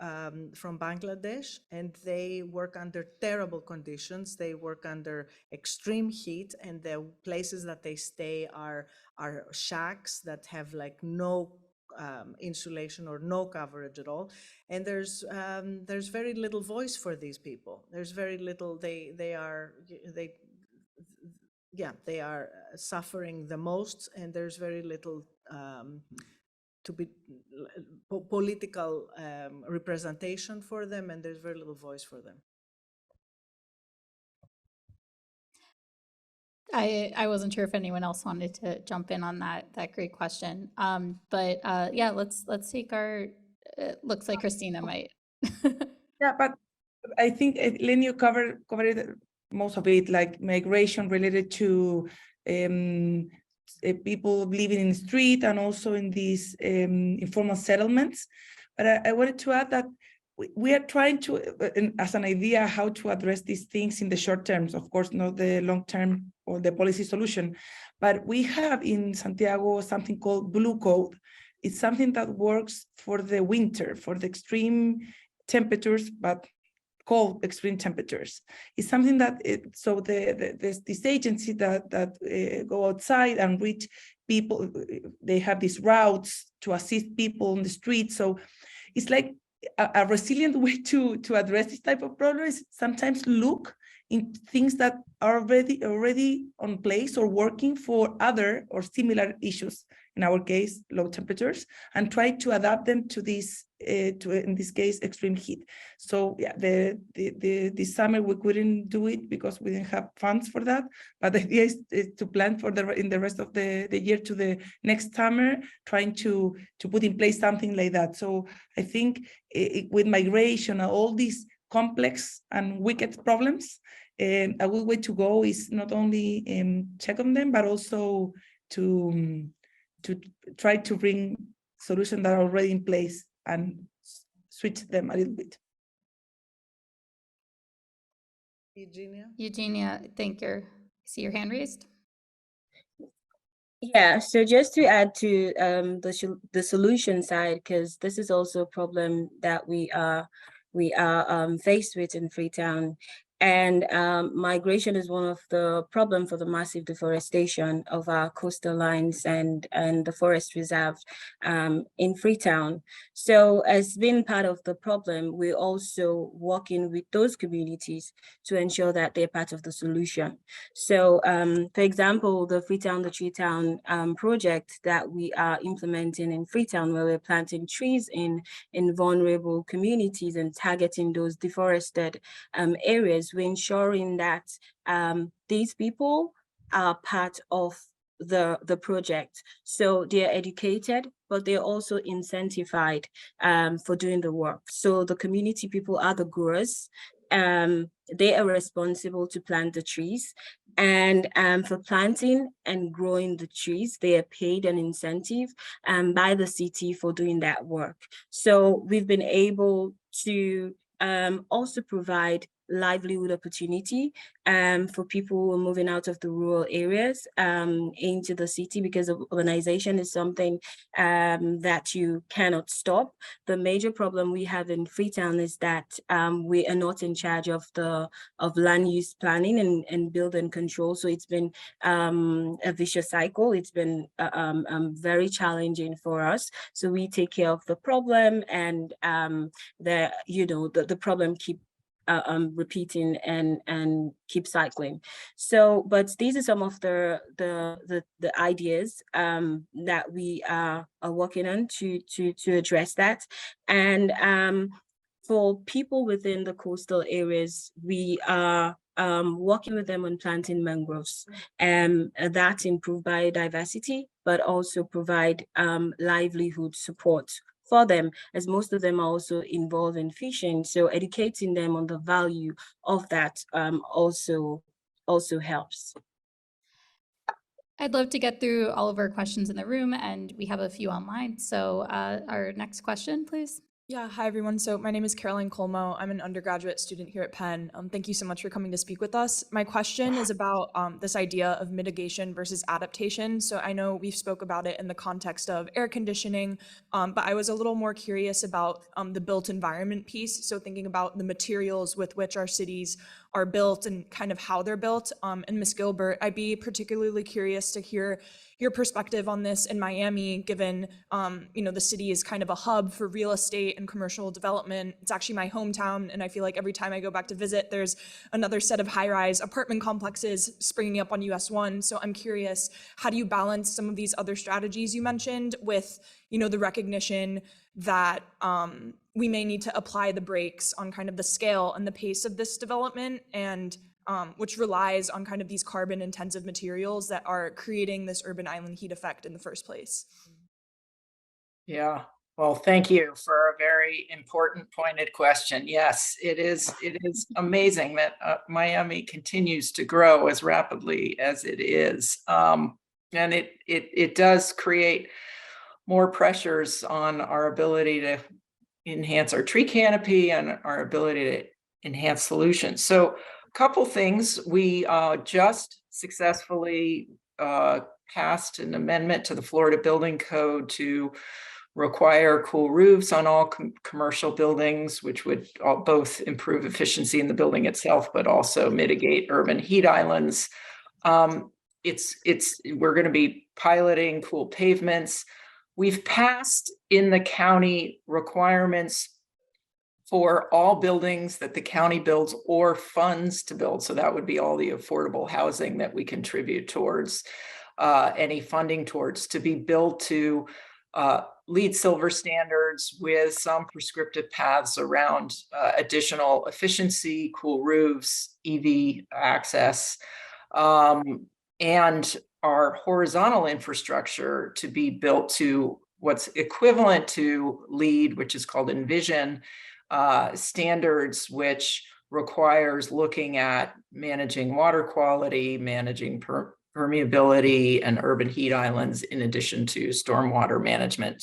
from Bangladesh, and they work under terrible conditions. They work under extreme heat, and the places that they stay are shacks that have no insulation or no coverage at all. And there's very little voice for these people. There's very little. They are suffering the most, and there's very little to be political representation for them, and there's very little voice for them. I wasn't sure if anyone else wanted to jump in on that great question. But yeah, let's take our, it looks like Christina might. Yeah, but I think Lenny covered most of it, like migration related to people living in the street and also in these informal settlements. But I wanted to add that we are trying to, as an idea, how to address these things in the short terms, of course, not the long term or the policy solution. But we have in Santiago something called Blue Code. It's something that works for the winter, for the extreme temperatures, but cold extreme temperatures. It's something that there's this agency that go outside and reach people. They have these routes to assist people on the street. So it's like a resilient way to address this type of problems. Sometimes look in things that are already on place or working for other or similar issues, in our case, low temperatures, and try to adapt them to this, in this case, extreme heat. So yeah, this summer we couldn't do it because we didn't have funds for that. But the idea is to plan for in the rest of the year to the next summer, trying to put in place something like that. So I think with migration and all these complex and wicked problems, a good way to go is not only check on them, but also to try to bring solutions that are already in place and switch them a little bit. Eugenia, I see your hand raised. Yeah, so just to add to the solution side, because this is also a problem that we are faced with in Freetown. And migration is one of the problems for the massive deforestation of our coastal lines and the forest reserve in Freetown. So as being part of the problem, we're also working with those communities to ensure that they're part of the solution. So for example, the Freetown, the Tree Town project that we are implementing in Freetown, where we're planting trees in vulnerable communities and targeting those deforested areas, we're ensuring that these people are part of the project. So they're educated, but they're also incentivized for doing the work. So the community people are the growers. They are responsible to plant the trees, and for planting and growing the trees, they are paid an incentive by the city for doing that work. So we've been able to also provide livelihood opportunity for people who are moving out of the rural areas into the city, because urbanization is something that you cannot stop. The major problem we have in Freetown is that we are not in charge of land use planning and building control. So it's been a vicious cycle. It's been very challenging for us. So we take care of the problem, and the problem keep repeating and keep cycling. So, but these are some of the ideas that we are working on to address that. And for people within the coastal areas, we are working with them on planting mangroves, that improve biodiversity, but also provide livelihood support for them, as most of them are also involved in fishing. So educating them on the value of that also helps. I'd love to get through all of our questions in the room, and we have a few online. So our next question, please. Yeah, hi everyone. So my name is Caroline Colmo. I'm an undergraduate student here at Penn. Thank you so much for coming to speak with us. My question is about this idea of mitigation versus adaptation. So I know we've spoke about it in the context of air conditioning, but I was a little more curious about the built environment piece. So thinking about the materials with which our cities are built and kind of how they're built. And Ms. Gilbert, I'd be particularly curious to hear your perspective on this in Miami, given the city is kind of a hub for real estate and commercial development. It's actually my hometown, and I feel like every time I go back to visit, there's another set of high-rise apartment complexes springing up on US 1. So I'm curious, how do you balance some of these other strategies you mentioned with the recognition that we may need to apply the brakes on kind of the scale and the pace of this development, and which relies on kind of these carbon intensive materials that are creating this urban island heat effect in the first place? Yeah, well, thank you for a very important pointed question. Yes, it is amazing that Miami continues to grow as rapidly as it is. And it does create more pressures on our ability to enhance our tree canopy and our ability to enhance solutions. So a couple things. We just successfully passed an amendment to the Florida Building Code to require cool roofs on all commercial buildings, which would both improve efficiency in the building itself, but also mitigate urban heat islands. We're going to be piloting cool pavements. We've passed in the county requirements for all buildings that the county builds or funds to build. So that would be all the affordable housing that we contribute towards, any funding towards, to be built to LEED Silver standards with some prescriptive paths around additional efficiency, cool roofs, EV access, and our horizontal infrastructure to be built to what's equivalent to LEED, which is called Envision standards, which requires looking at managing water quality, managing permeability and urban heat islands, in addition to stormwater management.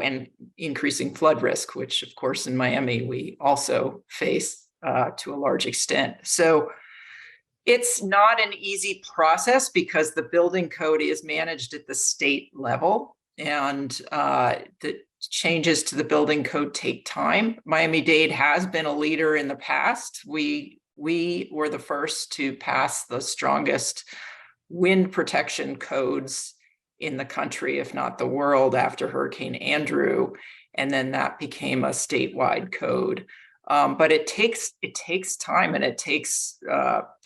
And increasing flood risk, which of course in Miami we also face to a large extent. So it's not an easy process because the building code is managed at the state level, and the changes to the building code take time. Miami-Dade has been a leader in the past. We were the first to pass the strongest wind protection codes in the country, if not the world, after Hurricane Andrew. And then that became a statewide code. But it takes time, and it takes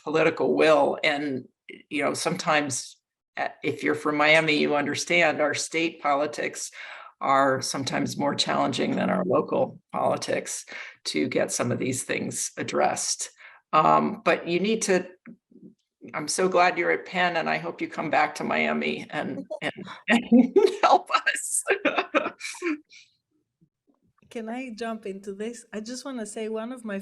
political will. And, you know, sometimes if you're from Miami, you understand our state politics are sometimes more challenging than our local politics to get some of these things addressed. But you need to, I'm so glad you're at Penn, and I hope you come back to Miami and help us. Can I jump into this? I just want to say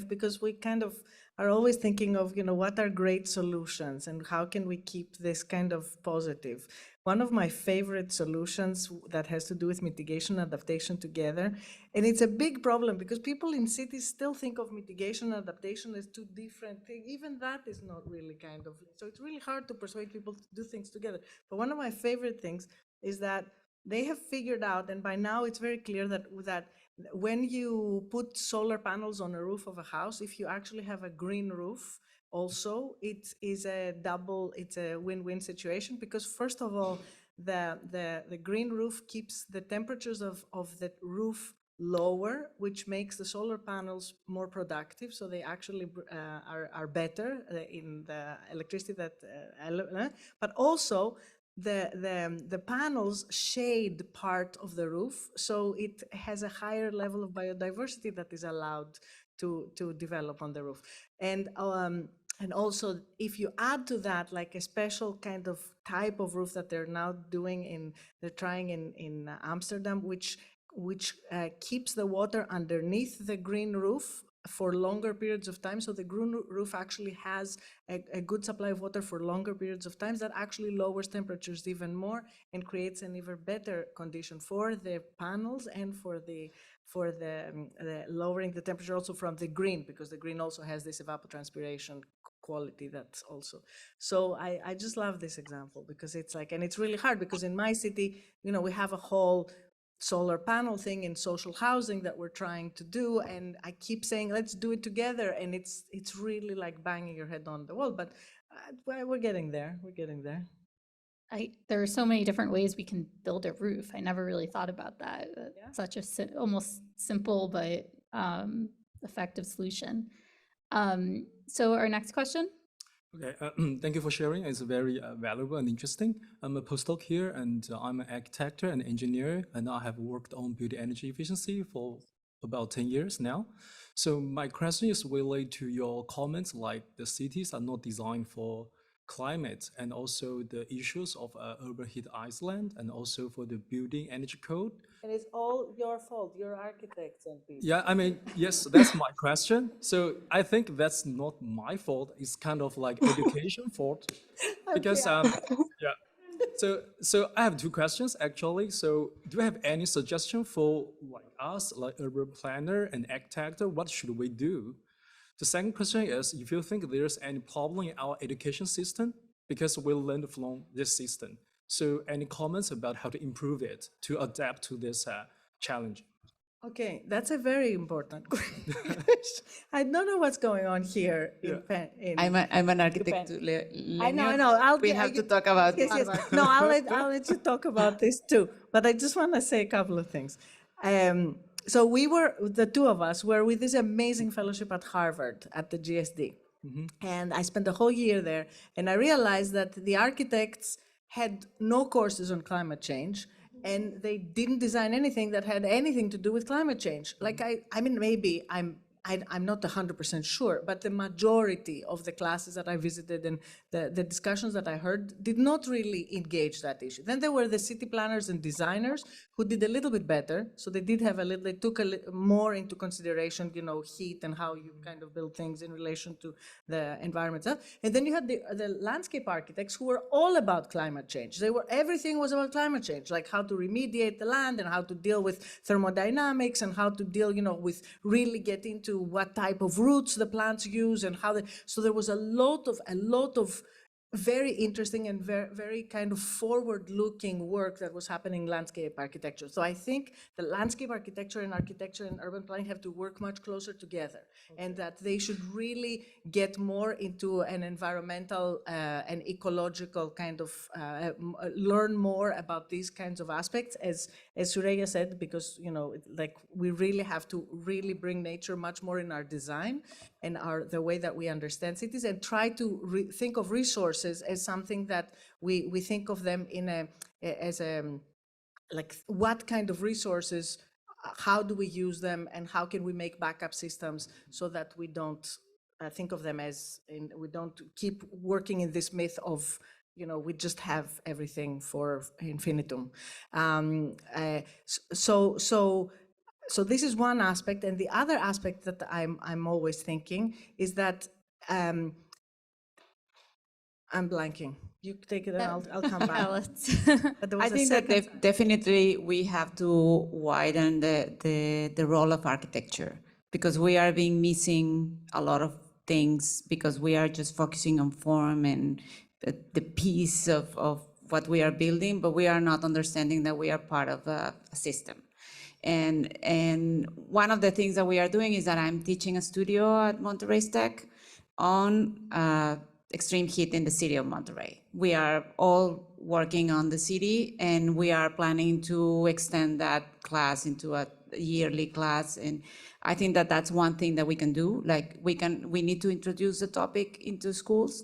because we kind of are always thinking of, you know, what are great solutions and how can we keep this kind of positive? One of my favorite solutions that has to do with mitigation and adaptation together, and it's a big problem because people in cities still think of mitigation and adaptation as two different things. Even that is not really kind of, so it's really hard to persuade people to do things together. But one of my favorite things is that they have figured out, and by now it's very clear that when you put solar panels on a roof of a house, if you actually have a green roof, also it's a win-win situation, because first of all, the green roof keeps the temperatures of the roof lower, which makes the solar panels more productive, so they actually are better in the electricity that, but also the panels shade part of the roof, so it has a higher level of biodiversity that is allowed to develop on the roof. And also, if you add to that like a special kind of type of roof that they're now they're trying in Amsterdam, which keeps the water underneath the green roof for longer periods of time. So the green roof actually has a good supply of water for longer periods of time. That actually lowers temperatures even more and creates an even better condition for the panels and for the lowering the temperature also from the green, because the green also has this evapotranspiration quality that's also. So I just love this example because it's like, and it's really hard because in my city, you know, we have a whole solar panel thing in social housing that we're trying to do, and I keep saying let's do it together, and it's really like banging your head on the wall, but we're getting there. There are so many different ways we can build a roof. I never really thought about that. Yeah. Such a almost simple but effective solution. So our next question. Okay, thank you for sharing. It's very valuable and interesting. I'm a postdoc here, and I'm an architect and engineer, and I have worked on building energy efficiency for about 10 years now. So my question is related to your comments, like the cities are not designed for climate, and also the issues of urban heat island, and also for the building energy code. And it's all your fault. You're architects and people. Yeah, I mean, yes, that's my question. So I think that's not my fault. It's kind of like education fault, because yeah. So I have two questions actually. So do you have any suggestion for like us, like urban planner and architect? What should we do? The second question is if you think there's any problem in our education system, because we learned from this system. So any comments about how to improve it to adapt to this challenge? Okay, that's a very important question. I don't know what's going on here in Penn. I'm an architect. I know. We have to talk about yes, yes. No, I'll let you talk about this too. But I just want to say a couple of things. So the two of us were with this amazing fellowship at Harvard at the GSD. And I spent a whole year there, and I realized that the architects had no courses on climate change, and they didn't design anything that had anything to do with climate change. Like I mean, maybe I'm not 100% sure, but the majority of the classes that I visited and the discussions that I heard did not really engage that issue. Then there were the city planners and designers who did a little bit better. So they did have they took more into consideration, heat and how you kind of build things in relation to the environment stuff. And then you had the landscape architects who were all about climate change. Everything was about climate change, like how to remediate the land and how to deal with thermodynamics and how to deal, with really get into what type of roots the plants use and so there was a lot of very interesting and very, very kind of forward-looking work that was happening in landscape architecture. So I think the landscape architecture and urban planning have to work much closer together, and that they should really get more into an environmental and ecological kind of learn more about these kinds of aspects, as Sureya said, because we really have to really bring nature much more in our design and the way that we understand cities, and try to think of resources as something that we think of them as what kind of resources, how do we use them, and how can we make backup systems so that we don't think of them we don't keep working in this myth of we just have everything for infinitum. So this is one aspect, and the other aspect that I'm always thinking is that I'm blanking. You take it, and I'll come back. Yeah, let's. But there was I think that definitely we have to widen the role of architecture, because we are being missing a lot of things because we are just focusing on form and the piece of what we are building, but we are not understanding that we are part of a system. And one of the things that we are doing is that I'm teaching a studio at Monterrey Tech on extreme heat in the city of Monterrey. We are all working on the city, and we are planning to extend that class into a yearly class. And I think that that's one thing that we can do. Like we need to introduce the topic into schools,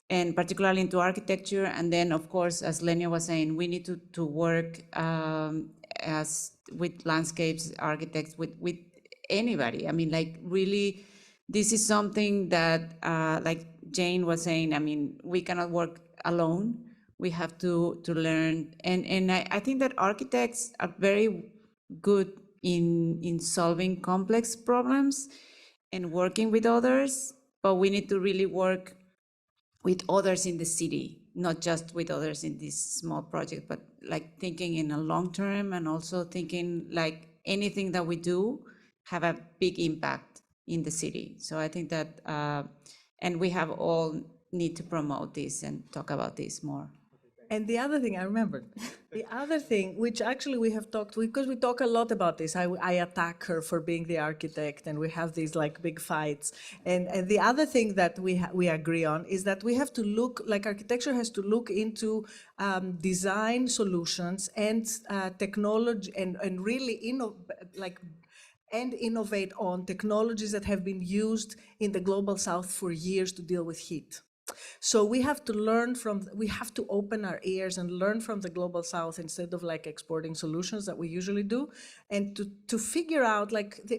and particularly into architecture. And then, of course, as Lenia was saying, we need to work with landscapes, architects, with anybody. I mean, really, this is something that, like Jane was saying, I mean, we cannot work alone. We have to learn. And I think that architects are very good in solving complex problems and working with others, but we need to really work with others in the city, not just with others in this small project, but thinking in a long term, and also thinking anything that we do have a big impact in the city. So I think that, and we have all need to promote this and talk about this more. And the other thing I remembered, the other thing, which actually we have talked, because we talk a lot about this, I attack her for being the architect, and we have these big fights. And the other thing that we agree on is that we have to look, architecture has to look into design solutions and technology, and really innovate on technologies that have been used in the Global South for years to deal with heat. So we have to we have to open our ears and learn from the Global South instead of exporting solutions that we usually do, and to figure out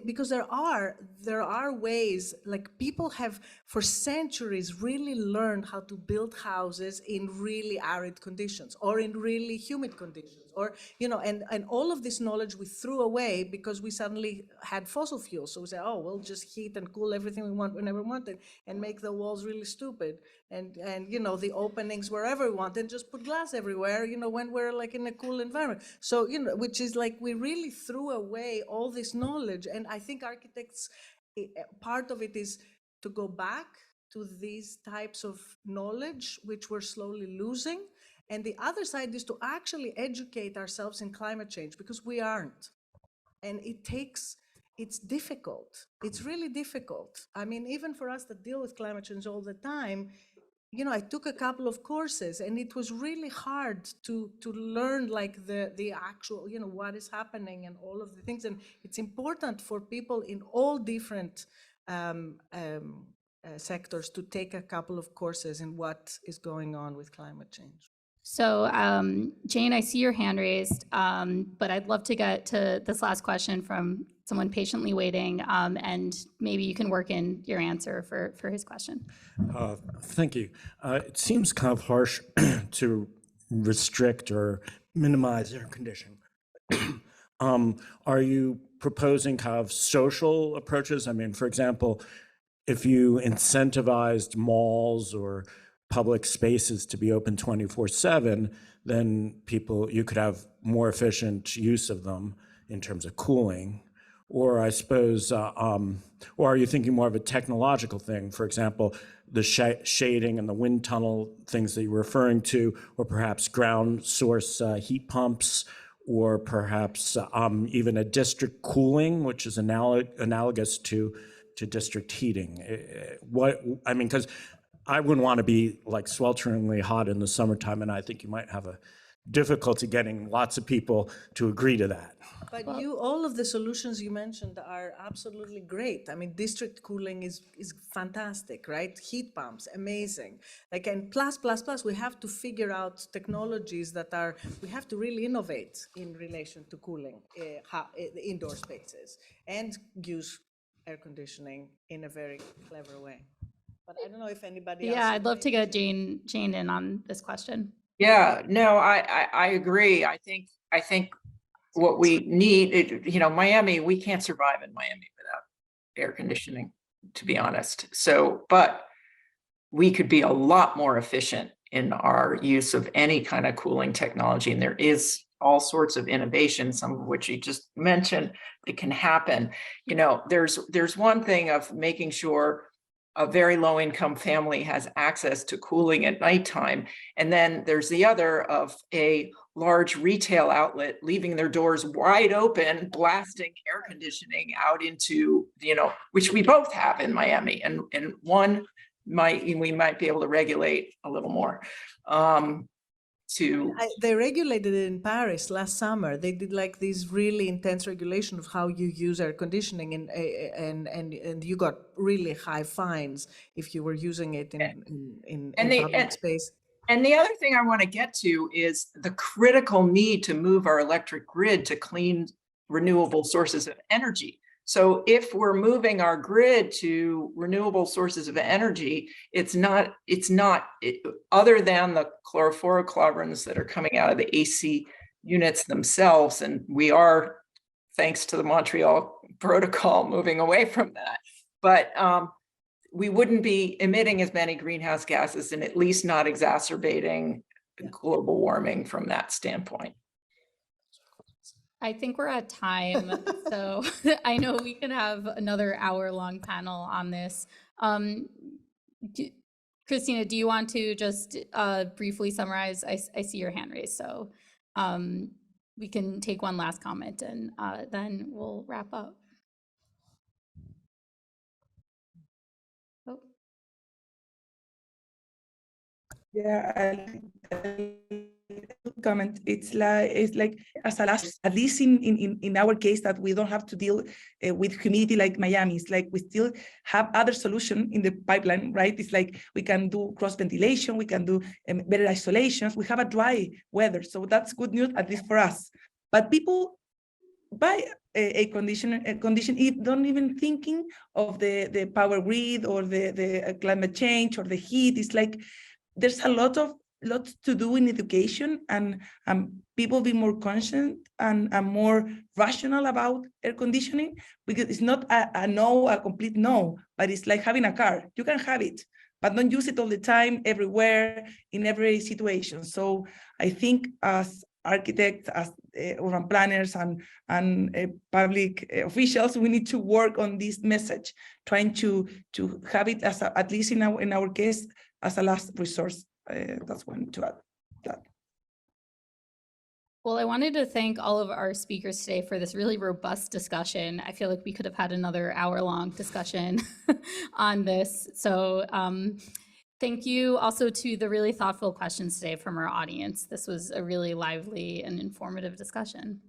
because there are ways, people have for centuries really learned how to build houses in really arid conditions or in really humid conditions, or and all of this knowledge we threw away because we suddenly had fossil fuels. So we said, oh, we'll just heat and cool everything we want whenever we want it, and make the walls really stupid, and the openings wherever we want, and just put glass everywhere, when we're in a cool environment. So which is we really threw away all this knowledge. And I think architects, part of it is to go back to these types of knowledge which we're slowly losing, And the other side is to actually educate ourselves in climate change, because we aren't. And it's difficult. It's really difficult. I mean, even for us that deal with climate change all the time, you know, I took a couple of courses and it was really hard to learn like the actual, you know, what is happening and all of the things. And it's important for people in all different sectors to take a couple of courses in what is going on with climate change. So Jane, I see your hand raised, but I'd love to get to this last question from someone patiently waiting, and maybe you can work in your answer for his question. Thank you. It seems kind of harsh to restrict or minimize air conditioning. Are you proposing kind of social approaches? I mean, for example, if you incentivized malls or public spaces to be open 24/7, then you could have more efficient use of them in terms of cooling. Or I suppose, or are you thinking more of a technological thing? For example, the shading and the wind tunnel things that you're referring to, or perhaps ground source heat pumps, or perhaps even a district cooling, which is analogous to district heating. I mean, because I wouldn't want to be like swelteringly hot in the summertime, and I think you might have a difficulty getting lots of people to agree to that. But all of the solutions you mentioned are absolutely great. I mean, district cooling is fantastic, right? Heat pumps, amazing. Like, and plus, we have to figure out technologies we have to really innovate in relation to cooling the indoor spaces and use air conditioning in a very clever way. But I don't know if anybody else. Yeah, I'd love to get Jane in on this question. Yeah, no, I agree. I think what we need, you know, Miami, we can't survive in Miami without air conditioning, to be honest. So, but we could be a lot more efficient in our use of any kind of cooling technology. And there is all sorts of innovation, some of which you just mentioned, that can happen. You know, there's one thing of making sure a very low income family has access to cooling at nighttime. And then there's the other of a large retail outlet leaving their doors wide open, blasting air conditioning out into, you know, which we both have in Miami. And one we might be able to regulate a little more. They regulated it in Paris last summer. They did like this really intense regulation of how you use air conditioning, and you got really high fines if you were using it in public space. And the other thing I want to get to is the critical need to move our electric grid to clean, renewable sources of energy. So if we're moving our grid to renewable sources of energy, it's not other than the chlorofluorocarbons that are coming out of the AC units themselves. And we are, thanks to the Montreal Protocol, moving away from that. But we wouldn't be emitting as many greenhouse gases and at least not exacerbating global warming from that standpoint. I think we're at time, so I know we can have another hour-long panel on this. Christina, do you want to just briefly summarize? I see your hand raised, so we can take one last comment and then we'll wrap up. Oh. Yeah, comment. It's like as a last, at least in our case, that we don't have to deal with humidity like Miami. It's like we still have other solution in the pipeline, right? It's like we can do cross ventilation, we can do better isolations. We have a dry weather, so that's good news, at least for us. But people buy a condition, don't even thinking of the power grid or the climate change or the heat. It's like there's a lot to do in education, and people be more conscious and more rational about air conditioning, because it's not a complete no, but it's like having a car. You can have it, but don't use it all the time, everywhere, in every situation. So I think as architects, as urban planners and public officials, we need to work on this message, trying to have it as at least in our case, as a last resource. That's one to add that. Well, I wanted to thank all of our speakers today for this really robust discussion. I feel like we could have had another hour-long discussion on this. So thank you also to the really thoughtful questions today from our audience. This was a really lively and informative discussion.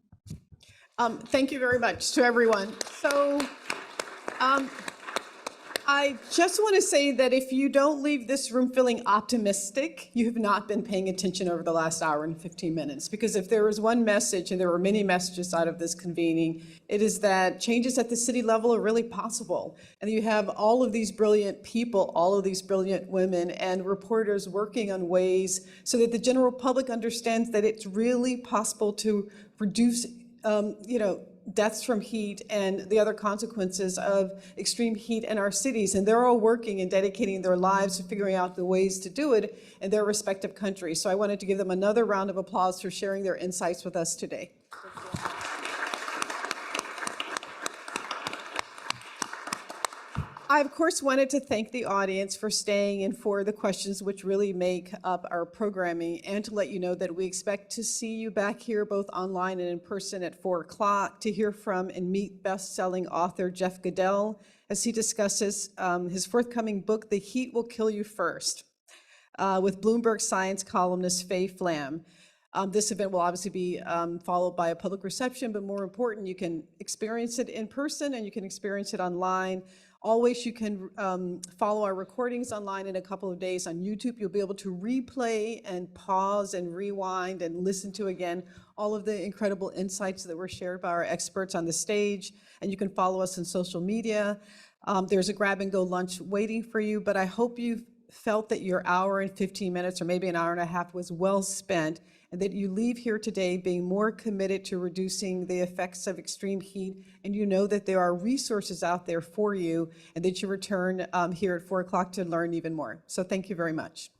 Thank you very much to everyone. So I just want to say that if you don't leave this room feeling optimistic, you have not been paying attention over the last hour and 15 minutes. Because if there was one message, and there were many messages out of this convening, it is that changes at the city level are really possible. And you have all of these brilliant people, all of these brilliant women and reporters working on ways so that the general public understands that it's really possible to reduce deaths from heat and the other consequences of extreme heat in our cities. And they're all working and dedicating their lives to figuring out the ways to do it in their respective countries. So I wanted to give them another round of applause for sharing their insights with us today. I, of course, wanted to thank the audience for staying and for the questions which really make up our programming, and to let you know that we expect to see you back here both online and in person at 4 o'clock to hear from and meet best-selling author Jeff Goodell as he discusses his forthcoming book, The Heat Will Kill You First, with Bloomberg Science columnist Faye Flam. This event will obviously be followed by a public reception, but more important, you can experience it in person and you can experience it online. Always, you can follow our recordings online in a couple of days on YouTube. You'll be able to replay and pause and rewind and listen to again all of the incredible insights that were shared by our experts on the stage. And you can follow us on social media. There's a grab-and-go lunch waiting for you, but I hope you've felt that your hour and 15 minutes or maybe an hour and a half was well spent, and that you leave here today being more committed to reducing the effects of extreme heat, and you know that there are resources out there for you, and that you return here at 4 o'clock to learn even more. So thank you very much.